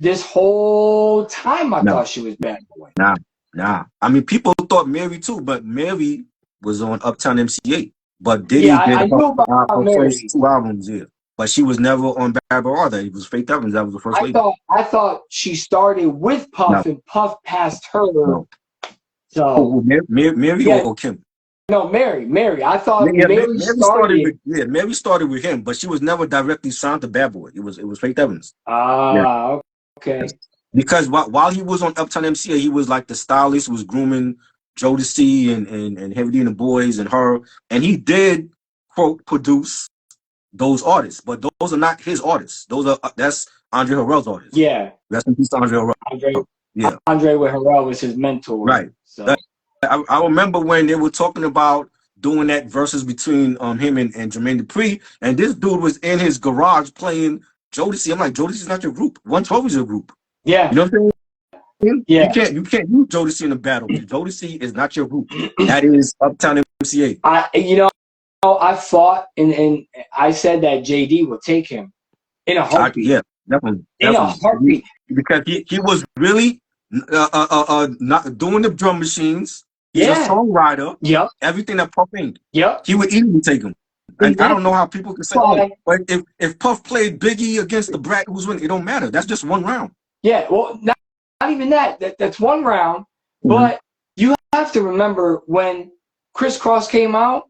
This whole time I thought she was Bad Boy. Nah. I mean, people thought Mary too, but Mary was on Uptown MC8. But Diddy did I knew about Mary. First 2 albums, but she was never on Bad Boy either. It was Faith Evans. That was the first lady. I thought she started with Puff, and Puff passed her. No. So Mary or Kim? no, Mary. I thought Yeah, Mary Mary started started it. with Mary started with him, but she was never directly signed to Bad Boy. It was Faith Evans. Yeah. Ah, okay. Because while he was on Uptown MCA, he was like the stylist, was grooming Jodeci and Heavy D and the Boys and her, and he did quote produce those artists, but those are not his artists. Those are that's Andre Harrell's artists. Yeah, That's in peace to Andre Harrell. Andre Yeah, Andre with Harrell was his mentor. right. So That, I remember when they were talking about doing that versus between him and Jermaine Dupri, and this dude was in his garage playing Jodeci. I'm like, Jodeci's not your group. 112 is your group. yeah, You know what I'm saying? yeah. You can't use Jodeci in a battle. Jodeci is not your group. That is Uptown MCA. I fought and I said that JD would take him in a heartbeat. Yeah, definitely, In a heartbeat. because he was really not doing the drum machines. He's a Yeah. songwriter. Yep. Everything that Puff ain't. Yep. He would easily take him. And I don't know how people can say, But- but if Puff played Biggie against the Brat, who's winning? It don't matter. That's just one round. Yeah. Well, not even that. That's one round. But you have to remember when Criss Cross came out,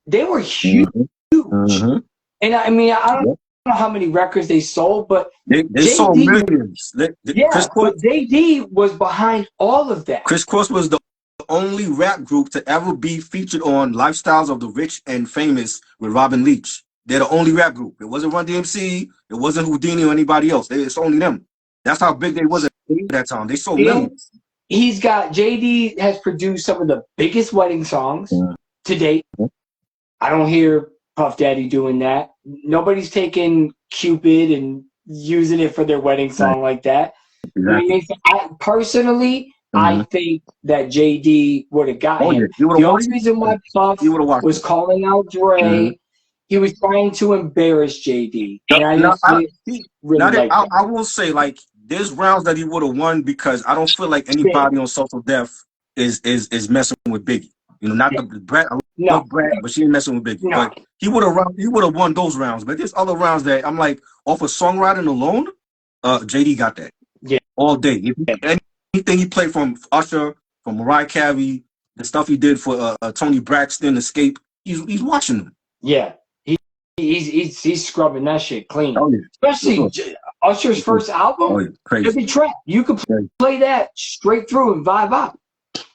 they were huge. And I mean, I don't know how many records they sold, but they sold millions. Yeah, but JD was behind all of that. Criss Cross was the only rap group to ever be featured on Lifestyles of the Rich and Famous with Robin Leach. They're the only rap group. It wasn't Run DMC. It wasn't Houdini or anybody else. It's only them. That's how big they was at that time. They sold millions. JD has produced some of the biggest wedding songs to date. I don't hear Puff Daddy doing that. Nobody's taking Cupid and using it for their wedding song like that. Exactly. I think that JD would have got him. The only reason why Puff was calling out Dre, he was trying to embarrass JD. And I will say, like, there's rounds that he would have won because I don't feel like anybody on Social Death is messing with Biggie. You know, not the Brat. I love Brat, but she ain't messing with Biggie. No. But he would have won those rounds. But there's other rounds that I'm like, off of songwriting alone, JD got that. Yeah. All day. Anything he played from Usher, from Mariah Carey, the stuff he did for Tony Braxton, Escape, he's watching them. Yeah. He's scrubbing that shit clean. Oh, yeah. Especially Usher's first album. Crazy. Every track. You could play that straight through and vibe up.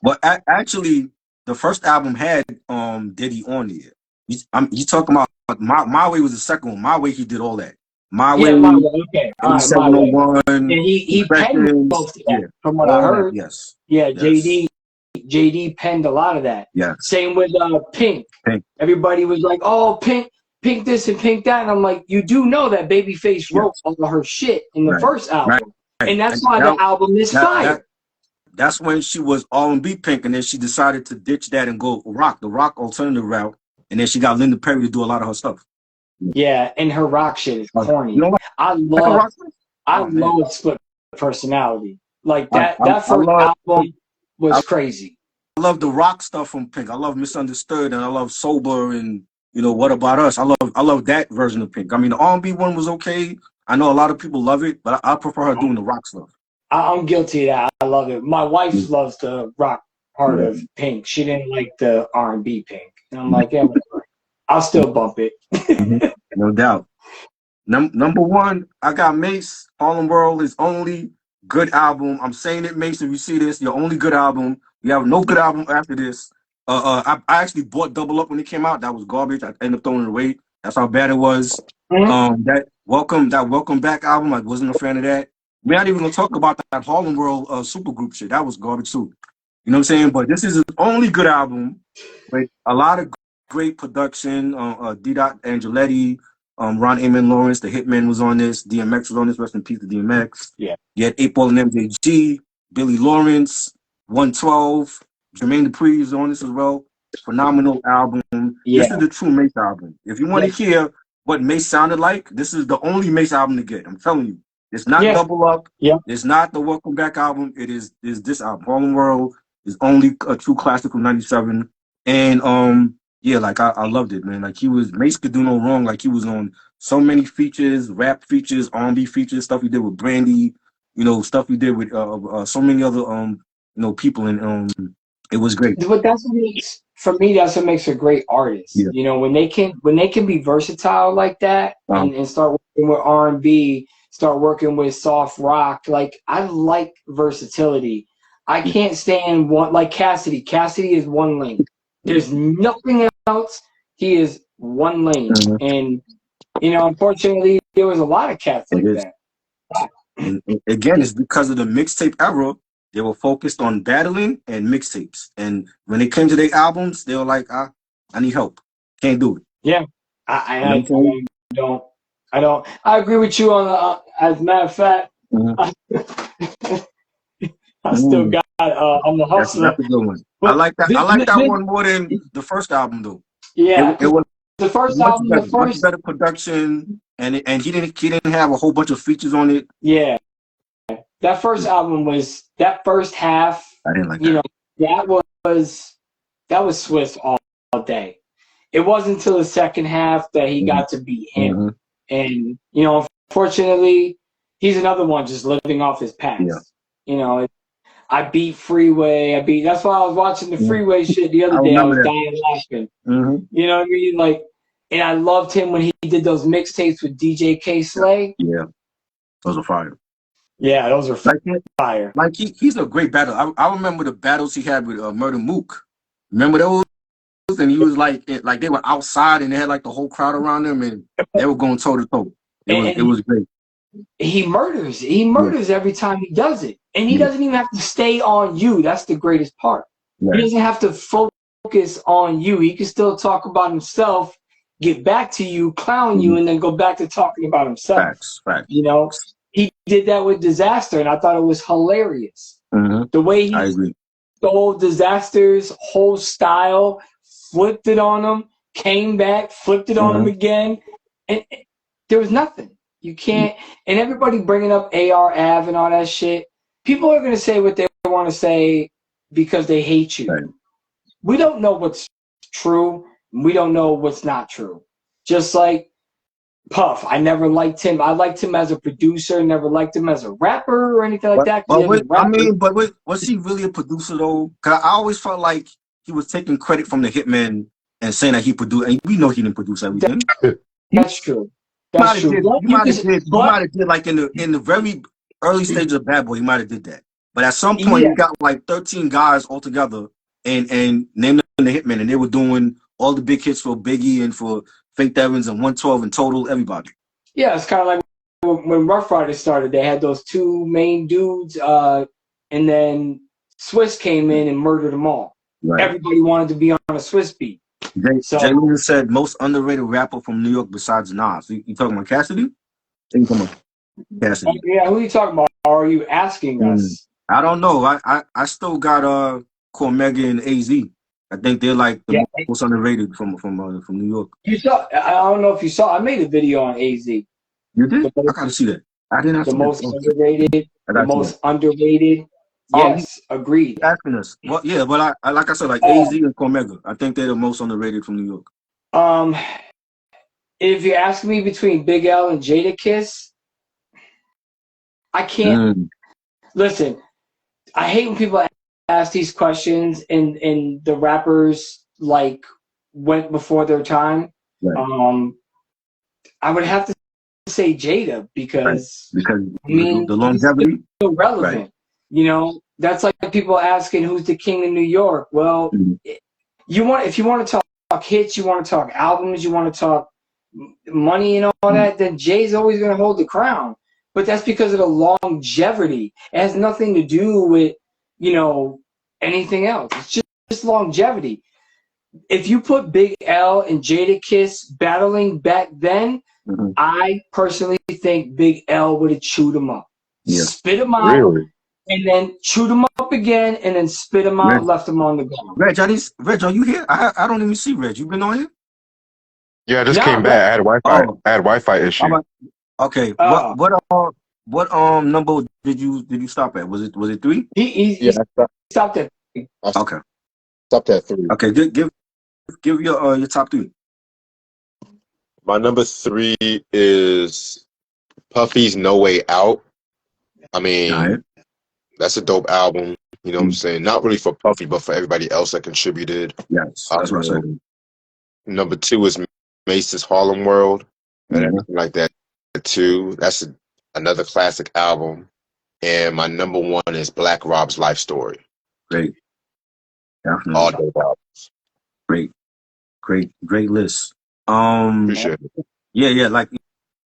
But actually, the first album had Diddy on there. You talking about My Way was the second one. My Way, he did all that. My Way, okay. All right, 701. And he penned most of that, from what I heard. Yes. Yeah, yes. JD penned a lot of that. Yeah. Same with Pink. Everybody was like, "Oh, Pink this and Pink that," and I'm like, "You do know that Babyface wrote all of her shit in the first album, and that's why the album is fire." That's when she was R&B Pink, and then she decided to ditch that and go the rock alternative route, and then she got Linda Perry to do a lot of her stuff. Yeah, and her rock shit is corny. I love Split Personality. Like that first album was crazy. I love the rock stuff from Pink. I love Misunderstood, and I love Sober, and What About Us. I love that version of Pink. I mean, the R&B one was okay. I know a lot of people love it, but I prefer her doing the rock stuff. I'm guilty of that. I love it. My wife loves the rock part of Pink. She didn't like the R&B Pink, and I'm like, yeah, whatever. I'll still bump it. No doubt. Number one, I got Mace. Harlem World is only good album. I'm saying it, Mace. If you see this, your only good album. You have no good album after this. I actually bought Double Up when it came out. That was garbage. I ended up throwing it away. That's how bad it was. That Welcome Back album, I wasn't a fan of that. We're not even gonna talk about that Harlem World supergroup shit. That was garbage too. You know what I'm saying? But this is his only good album with a lot of great production. D. Angeletti, Ron Amon Lawrence, the Hitman was on this. DMX was on this. Rest in peace to DMX. Yeah. You had 8 Ball and MJG, Billy Lawrence, 112, Jermaine Dupri is on this as well. Phenomenal album. Yeah. This is the true Mace album. If you want to hear what Mace sounded like, this is the only Mace album to get. I'm telling you. It's not Double Up. Yeah. It's not the Welcome Back album. It is this album. Harlem World is only a true classic from '97. And I loved it, man. Like Mace could do no wrong. Like he was on so many features, rap features, R&B features, stuff he did with Brandy, stuff he did with so many other people in It was great. But that's what makes, for me, that's what makes a great artist. Yeah. You know, when they can be versatile like that, and start working with R&B, start working with soft rock. Like, I like versatility. I can't stand one, like Cassidy. Cassidy is one lane. There's nothing else. He is one lane. Mhm. And, you know, unfortunately, there was a lot of cats It like is. that. And again, it's because of the mixtape era. They were focused on battling and mixtapes. And when it came to their albums, they were like, I need help. Can't do it. Yeah. You know what I'm saying? I don't. I agree with you on. As a matter of fact, Mhm. I still got. I'm a hustler. That's a good one. I But like that. I like that one more than the first album, though. yeah, It was the first much album, better, much better production, and he didn't have a whole bunch of features on it. yeah, that first album was that first half. I didn't like You that. know, that was Swiss all day. It wasn't until the second half that he got to be him. Mm-hmm. And, you know, unfortunately, he's another one just living off his past. Yeah. You know, I beat Freeway. That's why I was watching the Freeway shit the other day. I was dying laughing. Mm-hmm. You know what I mean? Like, and I loved him when he did those mixtapes with DJ K Slay. Yeah. Those are fire. Yeah, those are fire. Like he's a great battler. I remember the battles he had with Murder Mook. Remember those? And he was like they were outside and they had like the whole crowd around them and they were going toe to toe. It was great. He murders every time he does it, and he doesn't even have to stay on you. That's the greatest part. He doesn't have to focus on you. He can still talk about himself, get back to you, clown you, and then go back to talking about himself. Facts. You know, he did that with Disaster, and I thought it was hilarious. The way he stole Disaster's whole style, flipped it on him, came back, flipped it on him again, and there was nothing. You can't, and everybody bringing up AR Ave and all that shit. People are going to say what they want to say because they hate you. Right. We don't know what's true. We don't know what's not true. Just like Puff, I never liked him. I liked him as a producer, never liked him as a rapper or anything like that. But was he really a producer though? Cause I always felt like he was taking credit from the Hitman and saying that he produced. And we know he didn't produce everything. That's true. That's true. He might have did like in the very early stages of Bad Boy. He might have did that. But at some point, he got like 13 guys all together and named them the Hitman, and they were doing all the big hits for Biggie and for Faith Evans and 112 and Total, everybody. Yeah, it's kind of like when Rough Riders started. They had those two main dudes, and then Swiss came in and murdered them all. Right. Everybody wanted to be on a Swiss beat. Jay Luna said most underrated rapper from New York besides Nas. You talking about Cassidy? You talking about Cassidy? Yeah, who are you talking about? Or are you asking us? I don't know. I still got Cormega and AZ. I think they're like the most underrated from New York. You saw? I don't know if you saw. I made a video on AZ. You did? I gotta see that. I didn't have the most underrated. The most underrated. Yes, agreed. Asking us. Well, yeah, but I like I said, like AZ and Cormega. I think they're the most underrated from New York. If you ask me between Big L and Jadakiss, I can't. Listen, I hate when people ask these questions and the rappers like went before their time. Right. I would have to say Jada because I mean the longevity, he's still relevant. Right. You know, that's like people asking who's the king of New York. Well, if you want to talk hits, you want to talk albums, you want to talk money and all that, then Jay's always going to hold the crown. But that's because of the longevity. It has nothing to do with, you know, anything else. It's just longevity. If you put Big L and Jadakiss battling back then, I personally think Big L would have chewed him up. Yeah. Spit him out. Really? And then chewed him up again, and then spit him out, left him on the ground. Reg, are you here? I don't even see Reg. You been on here? Yeah, I just came back. I had Wi-Fi. I had Wi-Fi issue. Okay. What number did you stop at? Was it 3? He stopped at 3. Okay. Stopped at 3. Okay. Give your top 3. My number 3 is Puffy's No Way Out. I mean, That's a dope album. You know what I'm saying? Not really for Puffy, but for everybody else that contributed. Yes, that's what I said. Number 2 is Mace's Harlem World and Mhm. everything like that too. That's another classic album. And my number 1 is Black Rob's Life Story. Great, All definitely dope albums. great, great list. Appreciate it. Yeah, like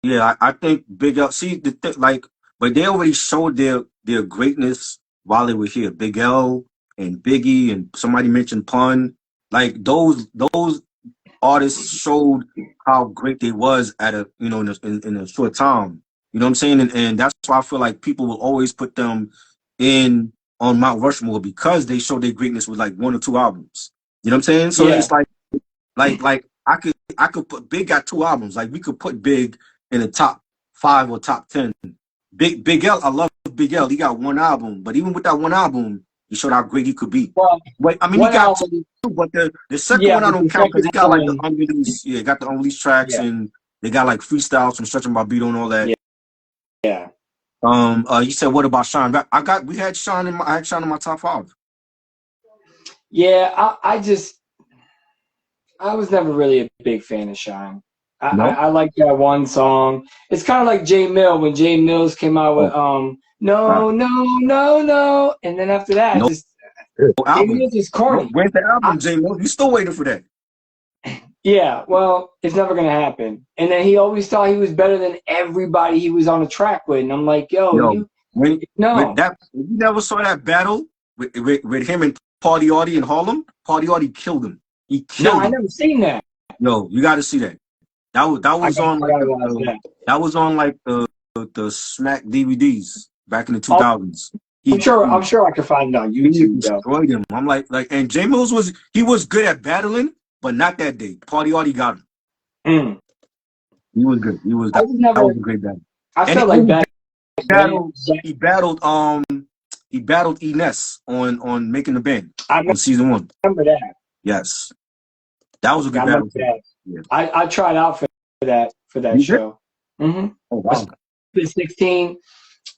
yeah, I think Big L. See like, but they already showed their greatness while they were here. Big L and Biggie and somebody mentioned Pun. Like those artists showed how great they was at a in a short time. You know what I'm saying? And that's why I feel like people will always put them in on Mount Rushmore because they showed their greatness with like 1 or 2 albums. You know what I'm saying? So Yeah. it's like I could put Big got 2 albums. Like we could put Big in the top 5 or top 10. Big L, I love Big L. He got 1 album, but even with that 1 album, he showed how great he could be. Well, Wait, I mean he one got two, album. but the second Yeah, one I but don't the count because second he got like the one. unreleased. Yeah, got the unreleased tracks Yeah. and they got like freestyles from Stretching My Beat and all that. Yeah. Yeah. You said what about Sean? We had Sean I had Sean in my top 5. Yeah. I was never really a big fan of Shine. No. I like that one song. It's kind of like Jay Mill when Jay Mills came out with Oh, wow. no, and then after that, No just Jay album. Mills is corny. Where's the I, album, J Mo? You still waiting for that? yeah, well, it's never gonna happen. And then he always thought he was better than everybody he was on the track with, and I'm like, yo, Yo, you with no, that, you never saw that battle with him and Party Artie in Harlem. Party Artie killed him. He no, killed I him. never seen that. Yo, you got to see that. That was on I like gotta watch that. that was on like the Smack DVDs back in the I'll, 2000s. I'm sure I can find it on He YouTube though. destroyed him. I'm and J Mills was good at battling, but not that day. Party Artie got him. Mm. He was good. He was I was that never. was a great battle. I And felt like back then. battled he battled Ines on Making the Band I on season 1. remember that. Yes. That was a I good remember battle too. that. Yeah. I tried out for that You did? show. Mm-hmm. Oh I wow. spit 16.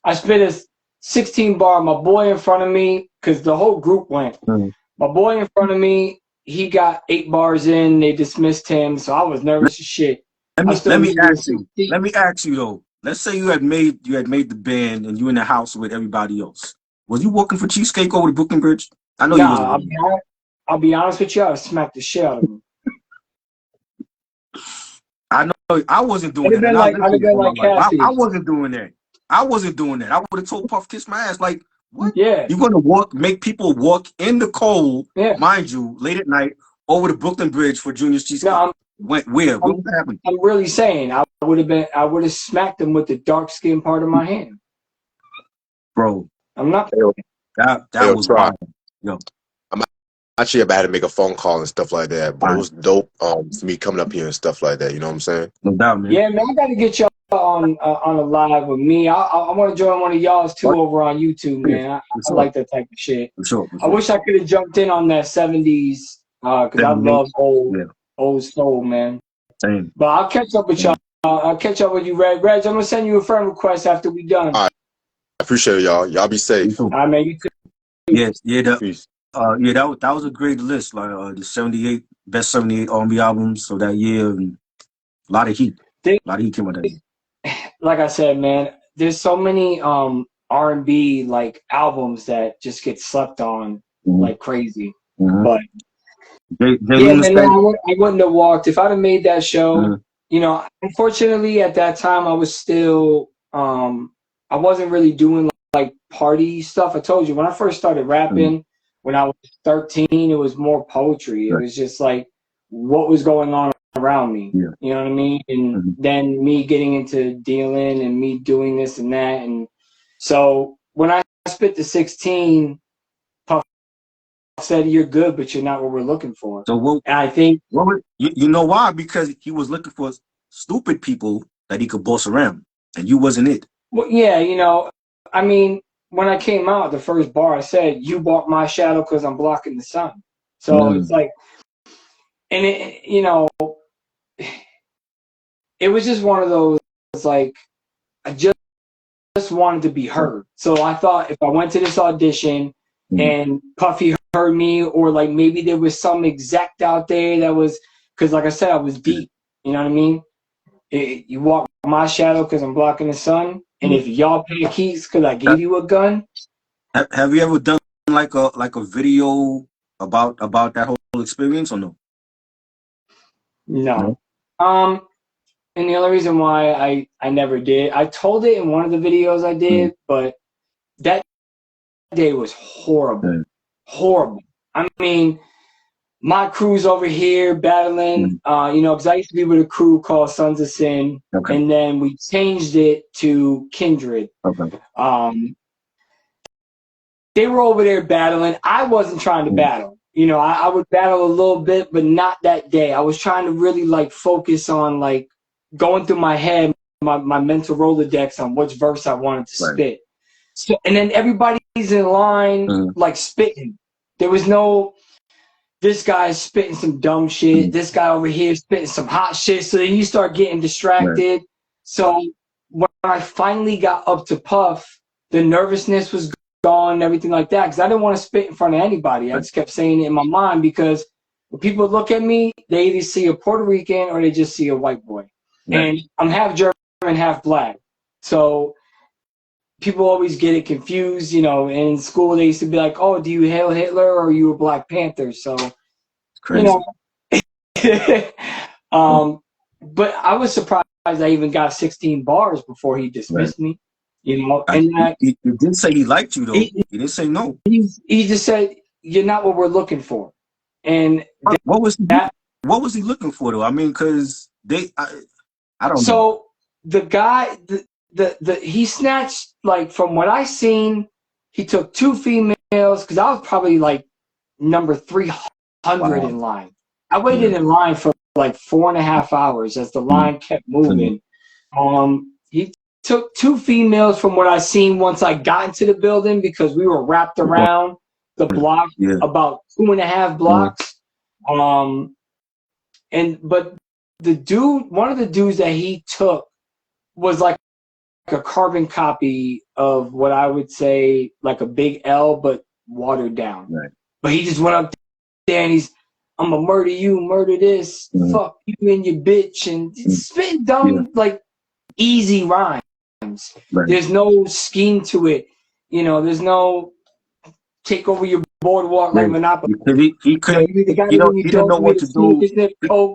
I spit a 16 bar. My boy in front of me, because the whole group went. Mhm. My boy in front of me, he got 8 bars in. They dismissed him, so I was nervous as shit. Let me ask you. Let me ask you though. Let's say you had made the band and you in the house with everybody else. Was you walking for cheesecake over the Brooklyn Bridge? I know you wasn't. Nah, I'll be honest with you. I smacked the shit out of him. I know I wasn't doing I'd have that, been and I like, lived here all my life. Cassidy. I wasn't doing that. I wasn't doing that. I would have told Puff kiss my ass. Like, what? Yeah. You gonna make people walk in the cold, Yeah. mind you, late at night over the Brooklyn Bridge for Junior's cheesecake? No, Where? What happened? I'm really saying I would have smacked him with the dark skin part of my hand. Bro, I'm not. that Yo, was try. wild. Yo, Actually, I had to make a phone call and stuff like that, but it was dope for me coming up here and stuff like that. You know what I'm saying? no doubt, man. Yeah, man, I got to get y'all on a live with me. I want to join one of y'all's too over on YouTube, man. I like that type of shit. For sure. I wish I could have jumped in on that 70s because I love old soul, man. Same. But I'll catch up with y'all. I'll catch up with you, Reg. Reg, I'm gonna send you a friend request after we done. All right. I appreciate it, y'all. Y'all be safe. All right, man. You too. Yes, yeah. Peace. That was a great list. Like the 78 best 78 R&B albums. So that year, and a lot of heat. A lot of heat came out that year. Like I said, man, there's so many R&B like albums that just get slept on like crazy. Mm-hmm. But yeah, man, I wouldn't have walked if I'd have made that show. Mm-hmm. You know, unfortunately, at that time, I was still I wasn't really doing like party stuff. I told you when I first started rapping, when I was 13, it was more poetry. It was just like what was going on around me. Yeah. You know what I mean? And then me getting into dealing and me doing this and that. And so when I spit the 16, Puff said, "You're good, but you're not what we're looking for." So and I think you know why? Because he was looking for stupid people that he could boss around, and you wasn't it. Well, yeah, you know, I mean, when I came out, the first bar I said, "You block my shadow because I'm blocking the sun." So it's like, and it, you know, it was just one of those like I just just wanted to be heard. So I thought if I went to this audition and Puffy heard me, or like maybe there was some exec out there that was, because like I said, I was deep. You know what I mean? You walk my shadow because I'm blocking the sun, and if y'all pay keys because I gave you a gun. Have you ever done like a video about that whole experience or no? No. And the only reason why I never did, I told it in one of the videos I did, but that day was horrible. Horrible. I mean, my crew's over here battling, you know, because I used to be with a crew called Sons of Sin, and then we changed it to Kindred. They were over there battling. I wasn't trying to battle. You know, I would battle a little bit, but not that day. I was trying to really like focus on like going through my head, my mental Rolodex on which verse I wanted to spit. So, and then everybody's in line like spitting. There was no, this guy's spitting some dumb shit. This guy over here spitting some hot shit. So then you start getting distracted. So when I finally got up to Puff, the nervousness was gone and everything like that, because I didn't want to spit in front of anybody. I just kept saying it in my mind, because when people look at me, they either see a Puerto Rican or they just see a white boy. And I'm half German, half black. So people always get it confused, you know. In school, they used to be like, oh, do you hail Hitler or are you a Black Panther? So, crazy. You know, but I was surprised I even got 16 bars before he dismissed me. You know, and he didn't say he liked you though. He didn't say no. He just said you're not what we're looking for. And what was he looking for though? I mean, because I don't know. So the guy, he snatched, like, from what I seen, he took 2 females, because I was probably like number 300 in line. I waited in line for like 4.5 hours as the line kept moving. He took 2 females from what I seen once I got into the building, because we were wrapped around the block, about 2.5 blocks. But the dude, one of the dudes that he took was like a carbon copy of what I would say like a Big L, but watered down. But he just went up there and I'm gonna murder you, murder this, fuck you and your bitch, and spit dumb, like easy rhymes. There's no scheme to it. You know, there's no take over your boardwalk like Monopoly. He couldn't. He didn't know what to do.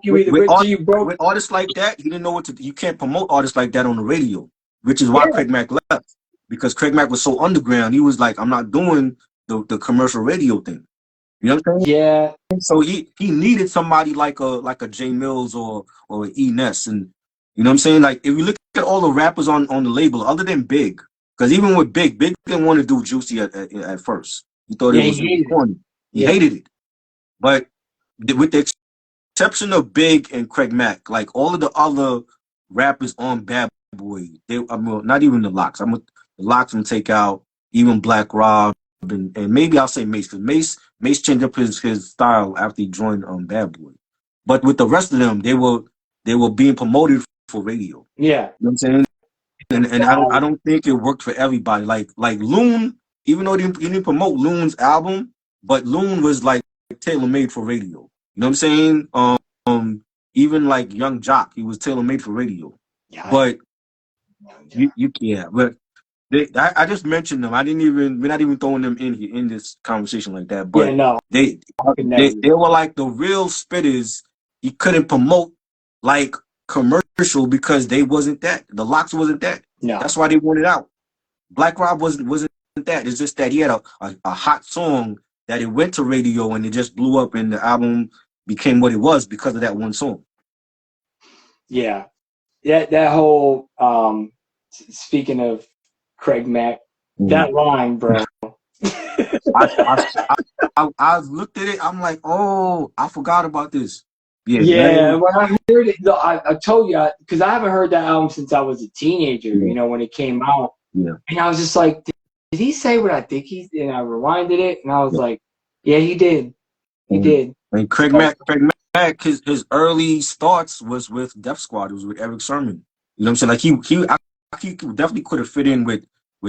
With artists like that, he didn't know what to do. You can't promote artists like that on the radio, which is why Craig Mack left. Because Craig Mack was so underground, he was like, I'm not doing the commercial radio thing. You know what I'm saying? Yeah. So he needed somebody like a Jay Mills or E Ness, and you know what I'm saying? Like, if you look at all the rappers on the label, other than Big, because even with Big didn't want to do Juicy at first. He thought it was corny. He hated it. But with the exception of Big and Craig Mack, like all of the other rappers on Bad Boy, not even the Locks. The Locks I'm gonna take out, even Black Rob, and maybe I'll say Mace, because Mace changed up his style after he joined Bad Boy. But with the rest of them, they were being promoted for radio. Yeah. You know what I'm saying? And I don't think it worked for everybody. Like Loon, even though he didn't promote Loon's album, but Loon was like tailor-made for radio. You know what I'm saying? Even like Young Jock, he was tailor-made for radio. But but I just mentioned them. We're not even throwing them in here in this conversation like that. But they were like the real spitters. He couldn't promote like commercial because they wasn't that. The Locks wasn't that. No. That's why they wanted out. Black Rob wasn't that. It's just that he had a hot song that it went to radio and it just blew up, and the album became what it was because of that one song. Yeah. That whole speaking of Craig Mack, that line, bro. I looked at it, I'm like, oh, I forgot about this. Yeah, when I heard it, I told you, because I haven't heard that album since I was a teenager, you know, when it came out. Yeah. And I was just like, did he say what I think he did? And I rewinded it, and I was like, yeah, he did. He did. And Craig Mack, his early starts was with Def Squad. It was with Eric Sermon. You know what I'm saying? Like he definitely could have fit in with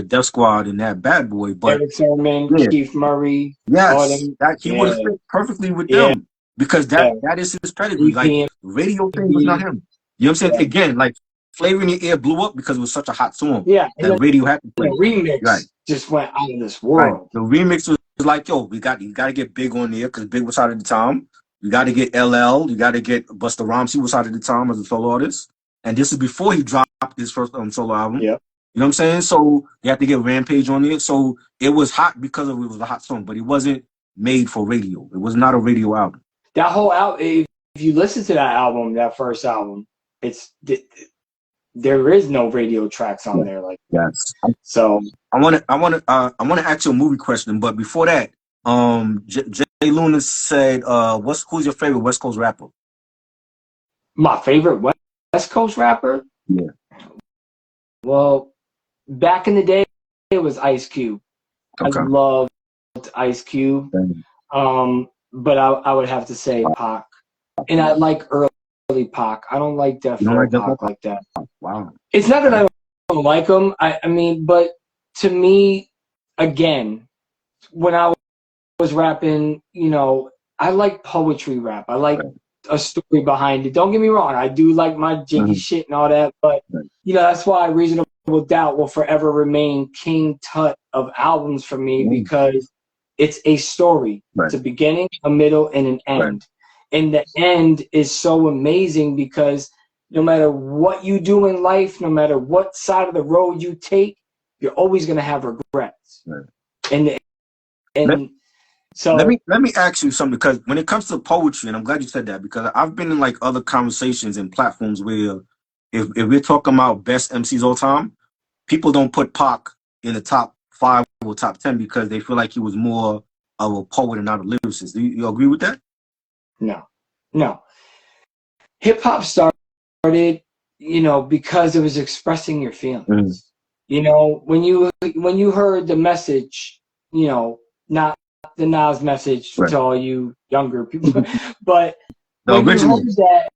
Def Squad and that Bad Boy, but Eric Sermon, yeah, Keith Murray, all yes, them. that he would Yeah, have fit perfectly with yeah. them because that is his pedigree. Like radio thing was not EPMD. him. You know what I'm saying? Yeah. Again, like Flavor in Your Ear blew up because it was such a hot song Yeah, and that then radio had to the play. Right, remix just went out of this right. world. The remix was like, yo, you got to get Big on there because Big was hot at the time. You got to get LL. You got to get Busta Rhymes. He was hot at the time as a solo artist, and this is before he dropped his first solo album. Yeah. You know what I'm saying? So you have to get Rampage on it. So it was hot because it was a hot song, but it wasn't made for radio. It was not a radio album. That whole album, if you listen to that album, that first album, there is no radio tracks on there like that. Yes. So I want to ask you a movie question, but before that, Jay Luna said, who's your favorite West Coast rapper? my favorite West Coast rapper? Yeah. Well, back in the day, it was Ice Cube. Okay. I loved Ice Cube. But I would have to say Pac. And I like early Pac. I don't like Def Pac like that. Wow. It's not that I don't like him. I mean, but to me, again, when I was rapping, you know, I like poetry rap. I like a story behind it. Don't get me wrong. I do like my jiggy shit and all that. But, you know, that's why Reasonable Doubt will forever remain King Tut of albums for me because it's a story. It's a beginning, a middle, and an end. And the end is so amazing because no matter what you do in life, no matter what side of the road you take, you're always going to have regrets. So let me ask you something, because when it comes to poetry, and I'm glad you said that, because I've been in like other conversations and platforms where if we're talking about best MCs all time, people don't put Pac in the top 5 or top 10 because they feel like he was more of a poet and not a lyricist. Do you agree with that? No. Hip hop started, you know, because it was expressing your feelings. You know, when you heard the message, you know, not the Nas message to all you younger people, but when you heard that,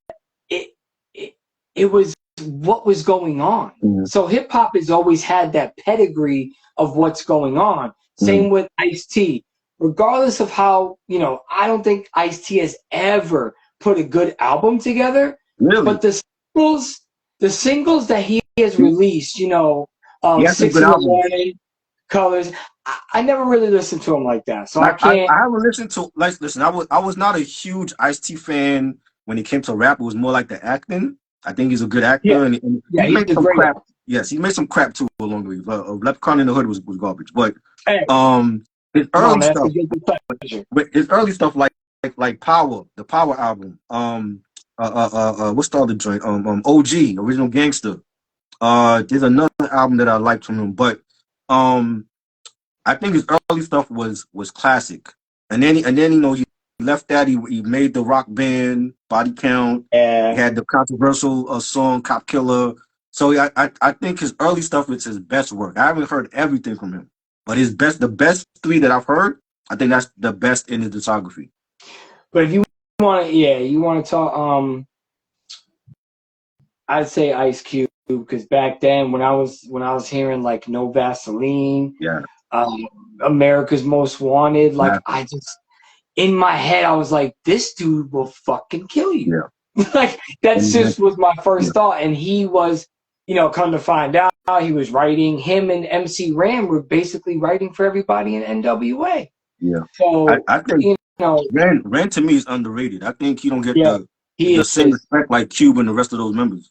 it was what was going on. So hip hop has always had that pedigree of what's going on. Same with Ice-T. Regardless of how, you know, I don't think Ice-T has ever put a good album together. Really? But the singles that he has released, you know, 6 in the Morning, Colors, I never really listened to him like that. So I can't. I haven't listened to, like, listen, I was not a huge Ice-T fan when it came to rap. It was more like the acting. I think he's a good actor. And he made some crap. Yes, he made some crap too along the way. Leprechaun in the Hood was garbage. But his early stuff like Power, the Power album. What's the other joint? OG, Original Gangster. There's another album that I liked from him, but I think his early stuff was classic. And then you know, he left that. He made the rock band Body Count. He had the controversial song Cop Killer. So I think his early stuff is his best work. I haven't heard everything from him, but the best 3 that I've heard, I think that's the best in his discography. But if you want to talk, I'd say Ice Cube, because back then when I was hearing like No Vaseline, America's Most Wanted, like I just, in my head I was like, this dude will fucking kill you. Like that just was my first thought. And he was, you know, come to find out, he was writing. Him and MC Ram were basically writing for everybody in NWA. So I think, you know, Ren to me is underrated. I think he don't get the same respect like Cube and the rest of those members.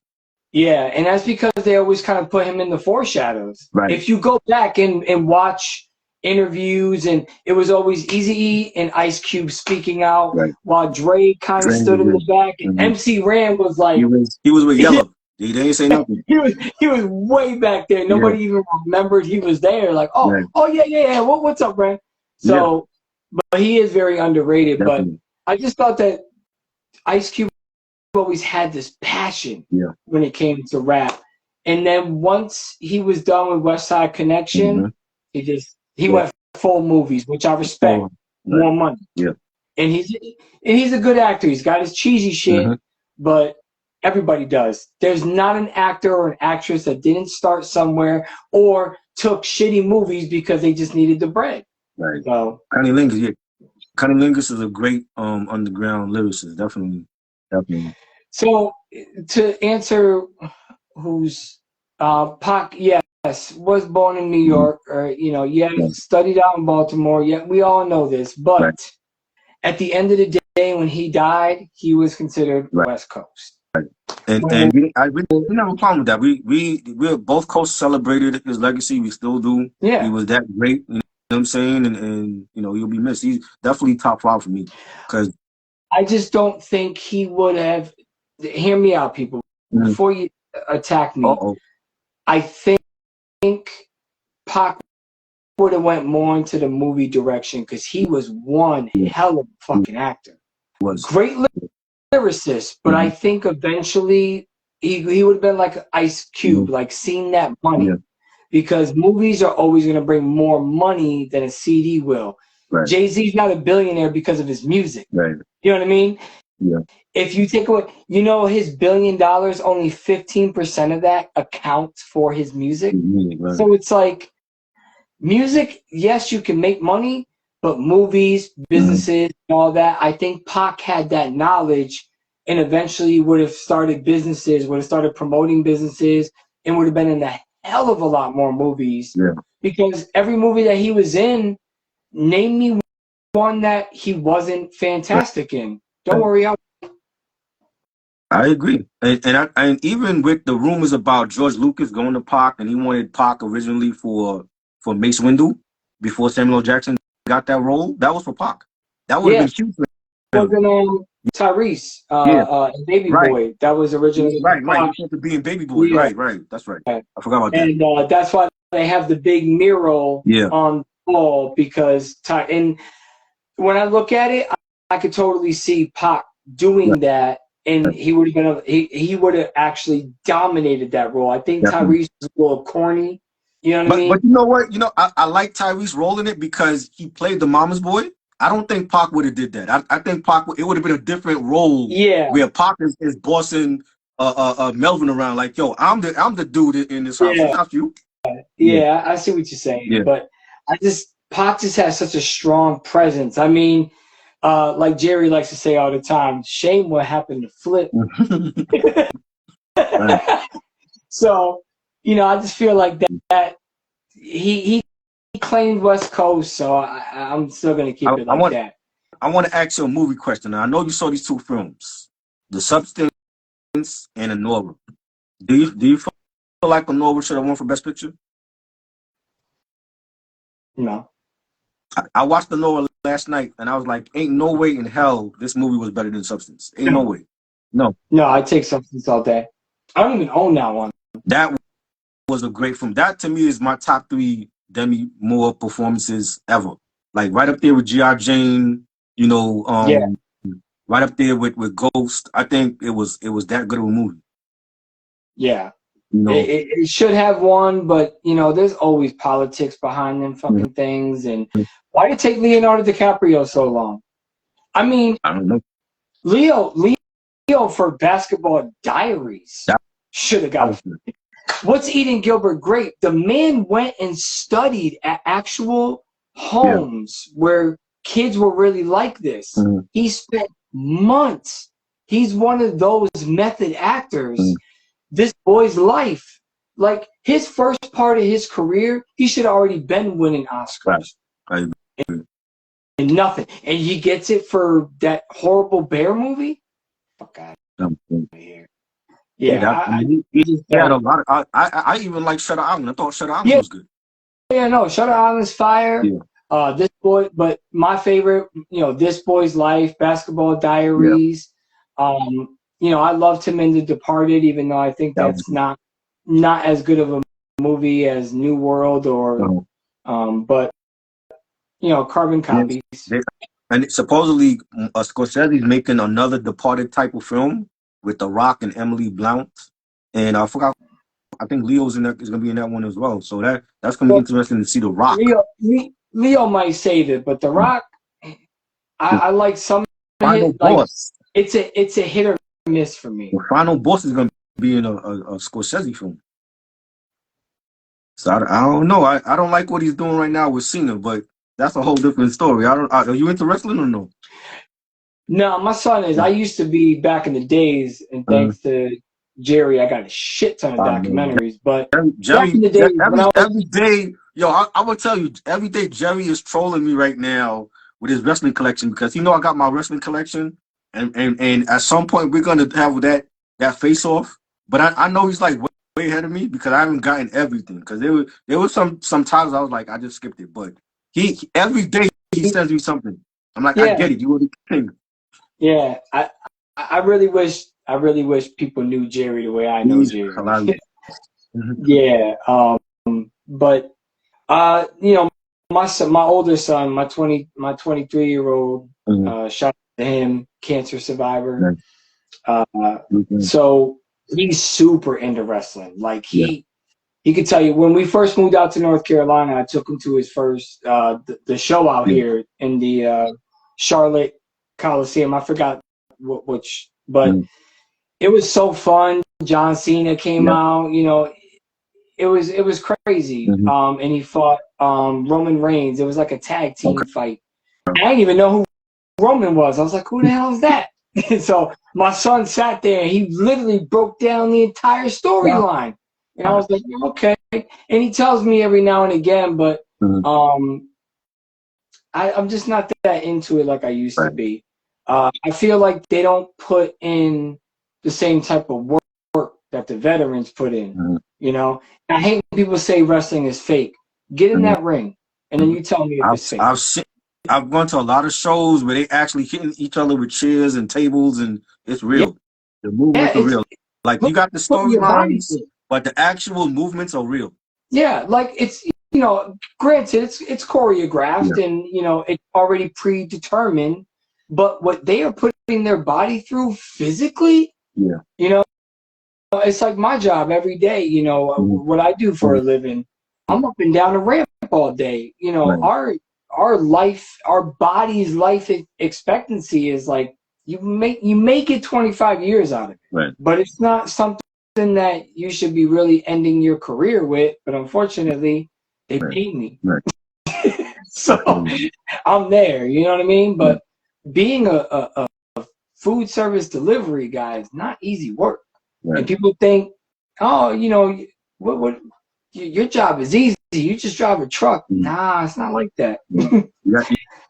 Yeah, and that's because they always kind of put him in the foreshadows. If you go back and watch interviews, and it was always Eazy-E and Ice Cube speaking out, while Dre kind of stood in the back, and MC Ram was like, he was with Yellow. He didn't say nothing. He was way back there. Nobody even remembered he was there. Like, yeah. What's up, Ram? So, but he is very underrated. Definitely. But I just thought that Ice Cube always had this passion when it came to rap. And then once he was done with West Side Connection, he went full movies, which I respect. More money. And he's a good actor. He's got his cheesy shit, but Everybody does. There's not an actor or an actress that didn't start somewhere or took shitty movies because they just needed the bread. Right. So Cunnilingus, yeah. Cunnilingus is a great underground lyricist, definitely. So to answer who's Pac, yes, was born in New York, or studied out in Baltimore. Yeah, we all know this, but at the end of the day, when he died, he was considered West Coast. And we didn't have a problem with that. We both coasts celebrated his legacy. We still do. Yeah, he was that great. You know what I'm saying? And he'll be missed. He's definitely top 5 for me. Because I just don't think he would have. Hear me out, people. Before you attack me, I think Pac would have went more into the movie direction because he was one hell of a fucking actor. Great lyricist, but I think eventually he would have been like Ice Cube, like seen that money. Because movies are always going to bring more money than a CD will. Jay-Z's not a billionaire because of his music. You know what I mean? Yeah. If you take away, his $1 billion, only 15% of that accounts for his music. So it's like, music, yes, you can make money, but movies, businesses, and all that, I think Pac had that knowledge and eventually would have started businesses, would have started promoting businesses, and would have been in a hell of a lot more movies. Because every movie that he was in, name me one that he wasn't fantastic in. Don't worry, I agree. And even with the rumors about George Lucas going to Pac, and he wanted Pac originally for Mace Windu before Samuel L. Jackson got that role, that was for Pac. That would have been huge. Tyrese, Baby Boy. That was originally right. He was supposed to be in Baby Boy. Right. That's right. I forgot about that. And that's why they have the big mural on the wall, because and when I look at it, I could totally see Pac doing that, and he would have been he would have actually dominated that role. I think Tyrese is a little corny. You know what I mean? But you know what? I like Tyrese rolling it because he played the mama's boy. I don't think Pac would have did that. I think Pac, it would have been a different role. Where Pac is bossing Melvin around like, yo, I'm the dude in this house. It's not you. Yeah, I see what you're saying. But Pac just has such a strong presence. I mean, like Jerry likes to say all the time, shame what happened to Flip. So, I just feel like that he claimed West Coast, so I'm still going to keep it like that. I want to ask you a movie question. Now, I know you saw these 2 films, The Substance and Anora. Do you feel like Anora should have won for Best Picture? No. I watched Anora last night, and I was like, ain't no way in hell this movie was better than Substance. Ain't no way. No, I take Substance all day. I don't even own that one. That was a great film. That, to me, is my top 3 Demi Moore performances ever. Like, right up there with G.I. Jane, right up there with Ghost. I think it was that good of a movie. Yeah. It should have won, but, there's always politics behind them fucking things. And why did it take Leonardo DiCaprio so long? I mean, I don't know. Leo for Basketball Diaries should have got it. What's Eating Gilbert Grape? The man went and studied at actual homes where kids were really like this. He spent months. He's one of those method actors. This boy's life, like his first part of his career, he should have already been winning Oscars. And nothing. And he gets it for that horrible bear movie? Fuck out of here. He had a lot of, I even like Shutter Island. I thought Shutter Island was good. Shutter Island's fire. This boy, but my favorite, This Boy's Life, Basketball Diaries. I loved him in The Departed, even though I think that's not as good of a movie as New World or, but carbon copies. And supposedly, Scorsese's making another Departed type of film with The Rock and Emily Blunt, and I forgot. I think Leo's in that is gonna be in that one as well. So that's gonna be interesting to see The Rock. Leo might save it, but The Rock, I like some of it. Like, it's a hit or miss for me. The final boss is gonna be in a Scorsese film. So I don't know. I don't like what he's doing right now with Cena, but that's a whole different story. Are you into wrestling or no? No, my son is. I used to be back in the days, and thanks to Jerry, I got a shit ton of documentaries. But back in the days when I was every day, yo, I will tell you, every day Jerry is trolling me right now with his wrestling collection because I got my wrestling collection, and at some point we're gonna have that face off. But I know he's like way ahead of me because I haven't gotten everything. Because there was some times I was like I just skipped it, but he every day he sends me something. I'm like, I get it. You were the king. Yeah, I really wish people knew Jerry the way I know Jerry. Yeah, but my older son, my 23-year-old, shout out to him, cancer survivor. So he's super into wrestling. Like he could tell you when we first moved out to North Carolina, I took him to his first the show out here in the Charlotte Coliseum. I forgot which, but it was so fun. John Cena came out. It was crazy. And he fought Roman Reigns. It was like a tag team fight. I didn't even know who Roman was. I was like, who the hell is that? So my son sat there and he literally broke down the entire storyline. And I was like, okay. And he tells me every now and again, but I'm just not that into it like I used to be. I feel like they don't put in the same type of work that the veterans put in. I hate when people say wrestling is fake. Get in that ring, and then you tell me if it's fake. I've gone to a lot of shows where they actually hitting each other with chairs and tables, and it's real. The movements are real. Like you got the storylines, but the actual movements are real. Yeah, like it's granted it's choreographed and it's already predetermined, but what they are putting their body through physically, it's like my job every day. What I do for a living, I'm up and down the ramp all day. Our life, our body's life expectancy is like you make it 25 years out of it, but it's not something that you should be really ending your career with. But unfortunately, they paid me, so I'm there. You know what I mean? But being a food service delivery guy is not easy work, and people think, oh, what your job is easy. You just drive a truck. Nah, it's not like that. You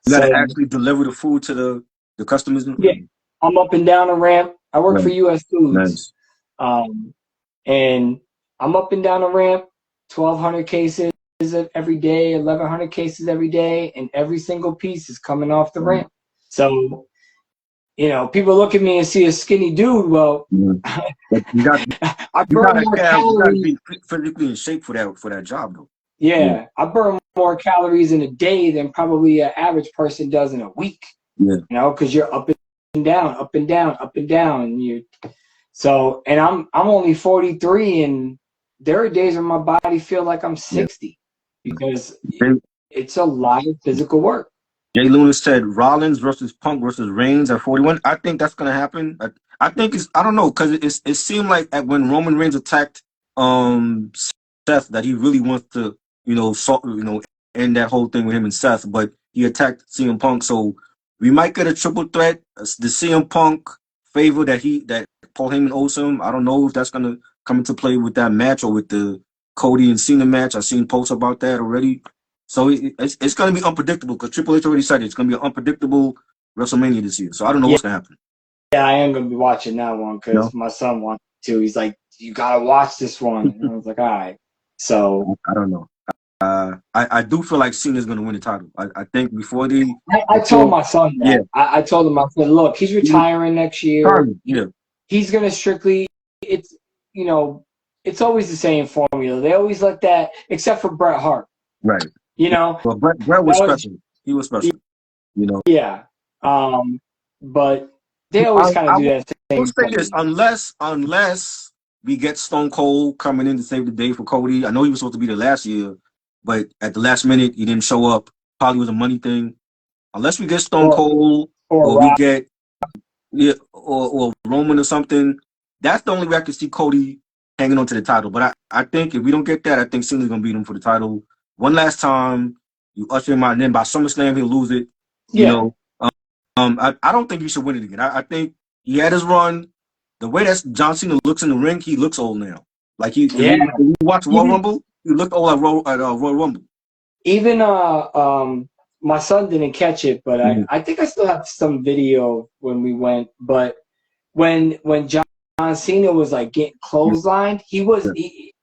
gotta actually deliver the food to the customers. Yeah, I'm up and down the ramp. I work for U.S. Foods, and I'm up and down the ramp. 1,200 cases every day, 1,100 cases every day, and every single piece is coming off the ramp. So, people look at me and see a skinny dude. Well, you gotta be physically in shape for that job, though. Yeah, I burn more calories in a day than probably an average person does in a week. Because you're up and down, up and down, up and down, and I'm only 43, and there are days where my body feel like I'm 60 because it's a lot of physical work. Jay Luna said Rollins versus Punk versus Reigns at 41. I think that's gonna happen. I think I don't know, because it seemed like when Roman Reigns attacked Seth that he really wants to end that whole thing with him and Seth, but he attacked CM Punk, so we might get a triple threat. The CM Punk favor that Paul Heyman owes him. I don't know if that's gonna come into play with that match or with the Cody and Cena match. I've seen posts about that already. So it's going to be unpredictable because Triple H already said it's going to be an unpredictable WrestleMania this year. So I don't know what's going to happen. Yeah, I am going to be watching that one because my son wants to. He's like, you got to watch this one. And I was like, all right. So I don't know. I do feel like Cena's going to win the title. I think before I told my son that. Yeah. I told him, I said, look, he's retiring next year. Yeah. He's going to strictly, it's always the same formula. They always let that, except for Bret Hart. Right. Well, Bret was special. He was special. Yeah. But they always kind of do that same. I'll say this: unless we get Stone Cold coming in to save the day for Cody. I know he was supposed to be there last year, but at the last minute he didn't show up. Probably was a money thing. Unless we get Stone Cold or we get yeah, or Roman or something. That's the only way I can see Cody hanging on to the title. But I think if we don't get that, I think Cena's gonna beat him for the title one last time. You usher him out, and then by SummerSlam he'll lose it. You Yeah, know, I don't think he should win it again. I think he had his run. The way that John Cena looks in the ring, he looks old now. Like yeah. if you watch Royal Even Rumble, he looked old at Royal Rumble. even my son didn't catch it, but Mhm. I think I still have some video when we went. But when John Cena was like getting clotheslined,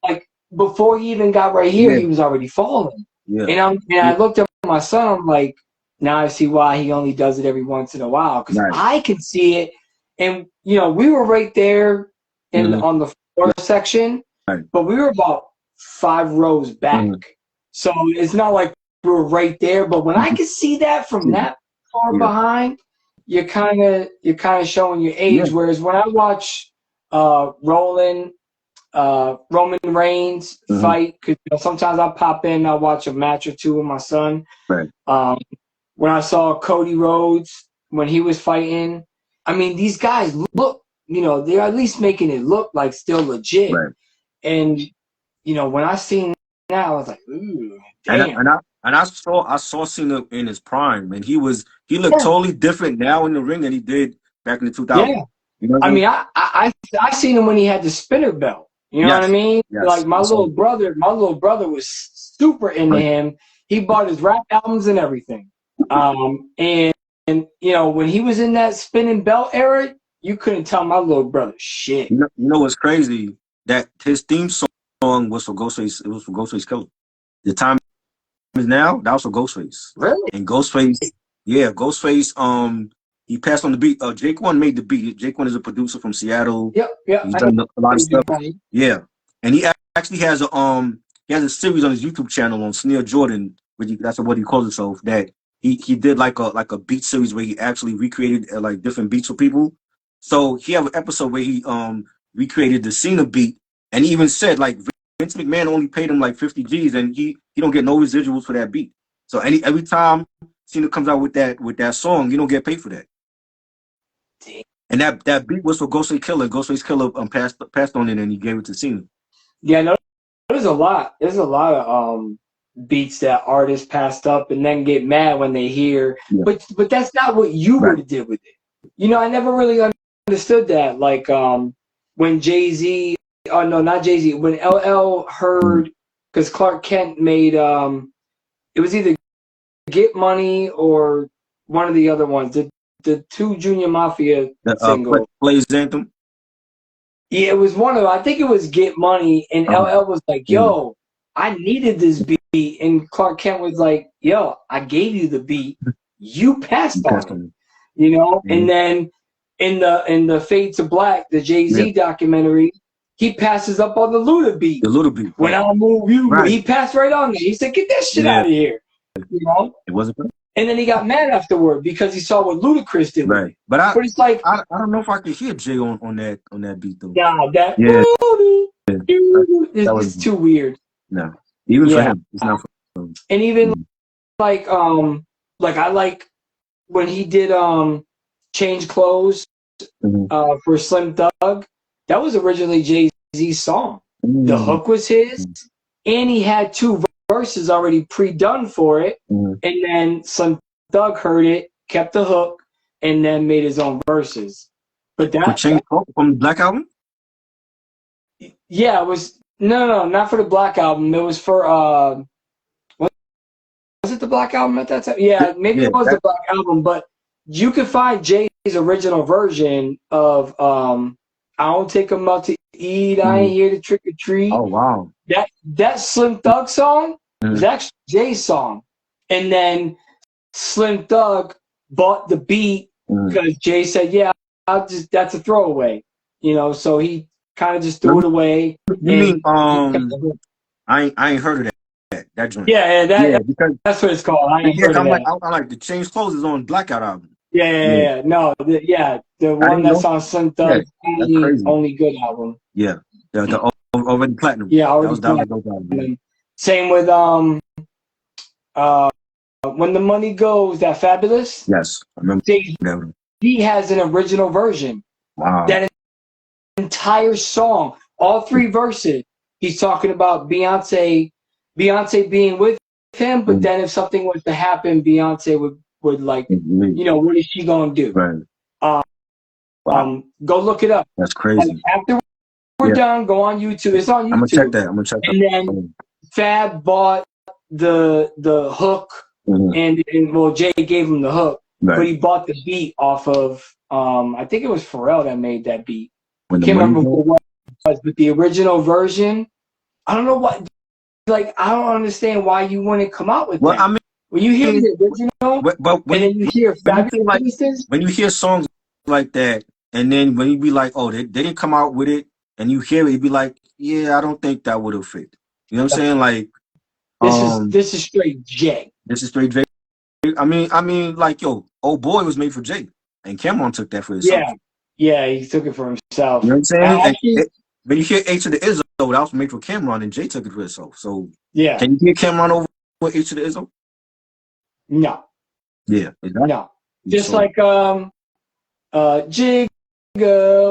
like before he even got right here, Yeah, he was already falling. yeah, And yeah. I looked at my son. I'm like, now I see why he only does it every once in a while, because Right. I can see it. And we were right there in Mhm. on the floor section, Right. but we were about 5 rows back. Mhm. So it's not like we were right there. But when I could see that from that far Yeah. behind, you're kind of showing your Yeah. age. Whereas when I watch Roman Reigns Mhm. fight, because sometimes I pop in, I watch a match or two with my son. Right. When I saw Cody Rhodes when he was fighting, I mean, these guys look, they're at least making it look like still legit. Right. And when I seen that, I was like, ooh, And damn. I saw Cena in his prime, and he looked totally different now in the ring than he did back in the 2000s. Yeah. You know what I I mean? mean, I seen him when he had the spinner belt. You know what I Yes. mean? Yes. Like my little brother was super into Right. him. He bought his rap albums and everything. And when he was in that spinning belt era, you couldn't tell my little brother shit. You know what's crazy? That his theme song was for Ghostface. It was for Ghostface Killer. The time is now. That was for Ghostface. Really? And Ghostface, yeah, Ghostface. He passed on the beat. Jake One made the beat. Jake One is a producer from Seattle. Yep. He's I know done a lot of he's stuff. good money. Yeah, and he actually has a series on his YouTube channel on Sneer Jordan, that's what he calls himself. That he did like a beat series where he actually recreated like different beats for people. So he have an episode where he recreated the Cena beat, and he even said like Vince McMahon only paid him like 50 G's, and he don't get no residuals for that beat. So every time Cena comes out with that song, you don't get paid for that. And that beat was for Ghostface Killer. Ghostface Killer passed on it, and he gave it to Cena. Yeah, no, there's a lot. There's a lot of beats that artists passed up and then get mad when they hear. Yeah. But that's not what you Right. would have did with it. I never really understood that. Like when Jay-Z, oh no, not Jay-Z, when LL heard, because Clark Kent made it was either Get Money or one of the other ones, the two Junior Mafia singles. Plays Anthem. Yeah, it was one of them. I think it was Get Money, and LL was like, yo, I needed this beat. And Clark Kent was like, yo, I gave you the beat. You passed on it. And then in the Fade to Black, the Jay-Z documentary, he passes up on the Luda beat. The Luda beat. When I'll move you, Right. he passed right on there. He said, get that shit out of here. It wasn't good. And then he got mad afterward because he saw what Ludacris did. Right. But it's like I don't know if I could hear Jay on that beat though. Nah, that it's too weird. No. Even for him. It's not for him. And even like I like when he did Change Clothes for Slim Thug. That was originally Jay-Z's song. The hook was his, and he had 2 verses already pre-done for it. And then Slim Thug heard it, kept the hook, and then made his own verses. But that Change Clothes from the Black Album? Yeah, it was no, not for the Black Album. It was for was it the Black Album at that time? Yeah, maybe it was the Black Album, but you could find Jay's original version of I don't take 'em out to eat, I ain't here to trick or treat. Oh wow. That Slim Thug song was actually Jay's song. And then Slim Thug bought the beat because Jay said, yeah, that's a throwaway. So he kind of just threw it away. You mean I ain't heard of that joint. Yeah, because that's what it's called. I ain't heard of that. I like the Change Clothes is on Blackout album. Yeah. No, the one that's on Slim Thug, only good album. Yeah, the Already Platinum. Yeah, Already Platinum. Same with When the Money Goes, that Fabulous. Yes, I remember. Jay-Z has an original version. Wow. That entire song, all 3 verses, he's talking about Beyonce being with him, but then if something was to happen, Beyonce would like, you know, what is she gonna do? Right. Wow. Go look it up. That's crazy. Like, after we're done, go on YouTube. It's on YouTube. I'm gonna check that. I'm gonna check that. And then Fab bought the hook, and well, Jay gave him the hook, but he bought the beat off of I think it was Pharrell that made that beat. I can't remember who it was, but the original version, I don't know what. Like, I don't understand why you wouldn't come out with that. I mean, when you hear the original, but when, and then you hear Fabulous, when you hear songs like that, and then when you be like, oh, they didn't come out with it, and you hear it, you be like, yeah, I don't think that would have fit. You know what I'm saying? Like, this is straight Jay. This is straight Jay. I mean, like, yo, Old Boy was made for Jay, and Cameron took that for himself. Yeah, he took it for himself. You know what I'm saying? Actually, when you hear H to the Izzo, that was made for Cameron, and Jay took it for himself. So, yeah, can you get Cameron over H to the Izzo? No. Yeah, exactly. No. Just like Jigga,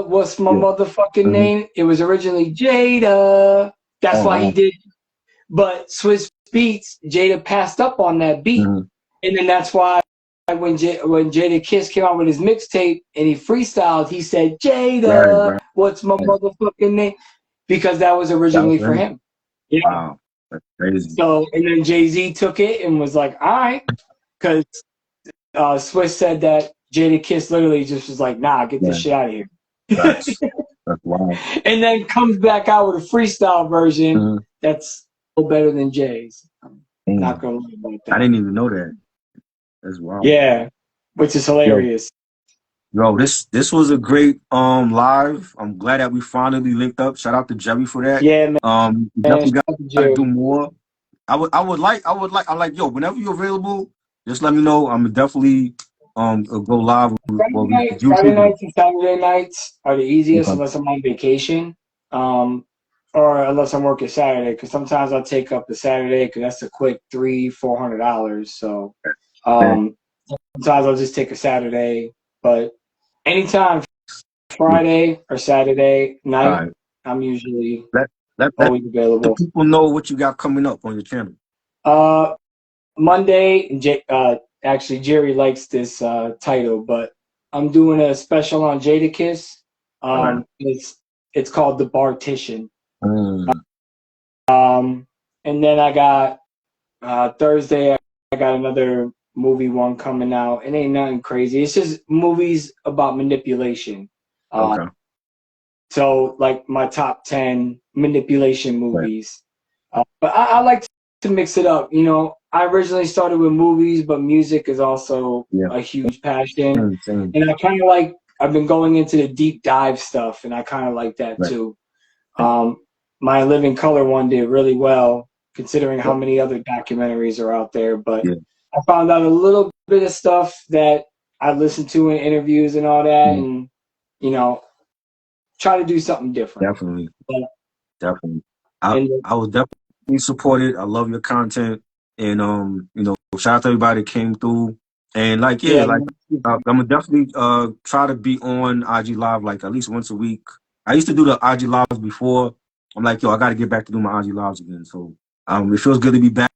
what's my motherfucking name? It was originally Jada. That's why he did. But Swiss Beats, Jada passed up on that beat, and then that's why when Jada Kiss came out with his mixtape and he freestyled, he said, Jada, what's my motherfucking name? Because that was originally for him. Yeah. Wow. That's crazy. So, and then Jay-Z took it and was like, all right. Because Swiss said that Jada Kiss literally just was like, nah, get this shit out of here. That's wild. And then comes back out with a freestyle version that's a little better than Jay's. I'm not going to lie about that. I didn't even know that. That's wild. Yeah, which is hilarious. Yo, this was a great live. I'm glad that we finally linked up. Shout out to Jerry for that. Yeah, man. Definitely got to do more. I'm like, yo, whenever you're available, just let me know. I'm definitely go live. Friday nights and Saturday nights are the easiest unless I'm on vacation, or unless I'm working Saturday. Because sometimes I'll take up the Saturday because that's a quick $300-$400. So sometimes I'll just take a Saturday, but anytime Friday or Saturday night, I'm usually always available. The people know what you got coming up on your channel. Monday, actually Jerry likes this title, but I'm doing a special on Jadakiss. It's called The Bartitian. And then I got Thursday. I got another movie one coming out. It ain't nothing crazy. It's just movies about manipulation. So like my top 10 manipulation movies. But I like to mix it up. You know, I originally started with movies, but music is also a huge passion. And I kind of like, I've been going into the deep dive stuff, and I kind of like that too. My Living Color one did really well, considering how many other documentaries are out there. But I found out a little bit of stuff that I listened to in interviews and all that, and, you know, try to do something different. Definitely. I was definitely supported. I love your content, and you know, shout out to everybody that came through. And like, I'm gonna definitely try to be on IG Live like at least once a week. I used to do the IG Lives before. I'm like, yo, I got to get back to do my IG Lives again. So it feels good to be back.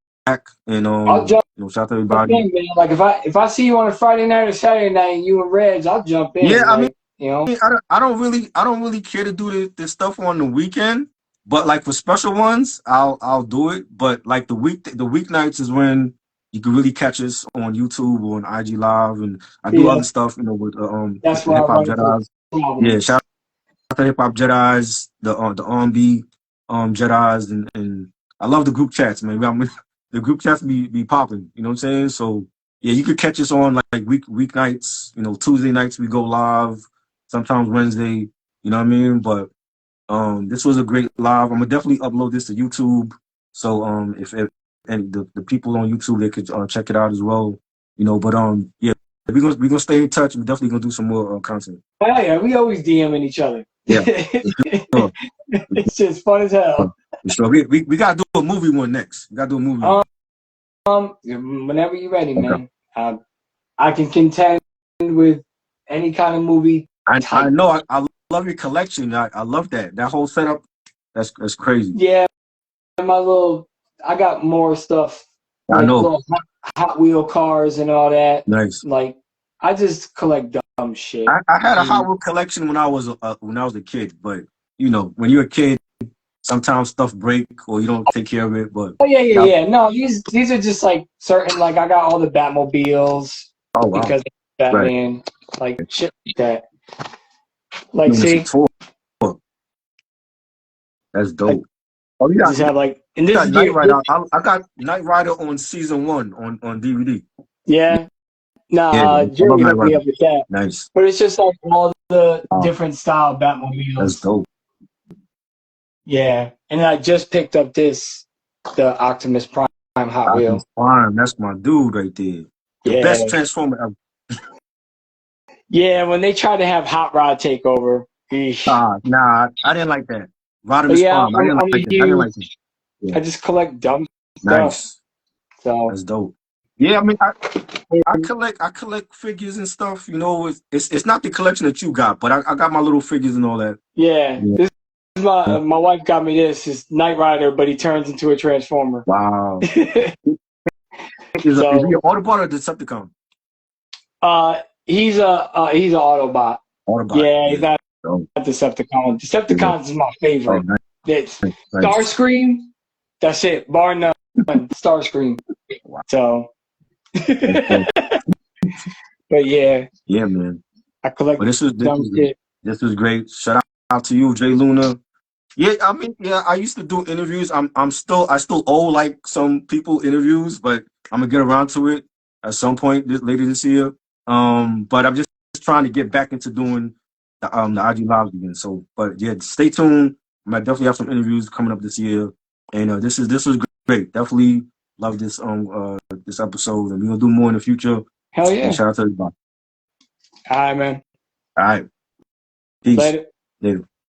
And I'll jump, you know, shout out to everybody. In, man. Like if I see you on a Friday night or Saturday night and you and Reg, I'll jump in. Yeah, like, I mean, you know, I don't really care to do this stuff on the weekend. But like for special ones, I'll do it. But like the weeknights is when you can really catch us on YouTube or on IG Live, and I do other stuff, you know, with that's Hip Hop Jedi's. Yeah, shout out to Hip Hop Jedi's, the R&B Jedi's, and I love the group chats, man. The group chats be popping, you know what I'm saying? So yeah, you could catch us on like weeknights, you know, Tuesday nights we go live, sometimes Wednesday, you know what I mean? But this was a great live. I'm gonna definitely upload this to YouTube. So if and the people on YouTube, they could check it out as well. You know, but yeah, we're gonna stay in touch. We're definitely gonna do some more content. Oh yeah, we always DMing each other. Yeah, sure. It's just fun as hell. So we gotta do a movie one next. We gotta do a movie one. Whenever you're ready, man. I can contend with any kind of movie I type. know. I love your collection. I love that. That whole setup. That's crazy. Yeah, I got more stuff I like know. little Hot Wheel cars and all that. Nice. Like, I just collect dumb shit. I had a Hot Wheel collection when I was a kid, but you know, when you're a kid, sometimes stuff break or you don't take care of it. But Oh yeah, yeah, that, yeah. No, these are just like certain. Like, I got all the Batmobiles oh wow, because of right. Batman, like shit like that. Like, You know, it's a see, tour. That's I dope. Oh, you just have like, and you this got is Knight Rider. I got Knight Rider on season 1 on DVD. yeah. Yeah, Nah, I love Jerry Knight hooked me Rider. up with that. Nice. But it's just like all the Wow, different style that's Batmobiles. dope. Yeah, and I just picked up the Optimus Prime Hot Optimus Wheel. Prime, that's my dude right there. The Yeah, best Transformer ever. yeah. When they try to have Hot Rod take over, eesh. Nah, I didn't like that. But Rodimus yeah, Prime, I didn't I'm like a that. I didn't huge. like that. Yeah, I just collect dumb stuff. nice. So That's dope. Yeah, I mean, I collect figures and stuff. You know, it's not the collection that you got, but I got my little figures and all that. yeah, Yeah. this is my wife got me this. It's Knight Rider, but he turns into a Transformer. Wow. Is he So an Autobot or Decepticon? he's an Autobot. Autobot. Yeah, he's Yeah. not Oh, a Decepticon. yeah. Decepticons is my Oh, favorite. nice. It's Nice. Starscream. That's it, bar none. Starscream. Wow. So, That's dope. but yeah, Yeah, man. I collect But dumb shit. this is great. Shout out to you, Jay Luna. Yeah, I mean, yeah, I used to do interviews. I still owe like some people interviews, but I'm gonna get around to it at some point later this year. But I'm just trying to get back into doing the IG lives again. So, but yeah, stay tuned. I might definitely have some interviews coming up this year, and this was great. Definitely love this episode, and we're gonna do more in the future. Hell And yeah. shout out to everybody. All right, man. All right, peace. Later. Later.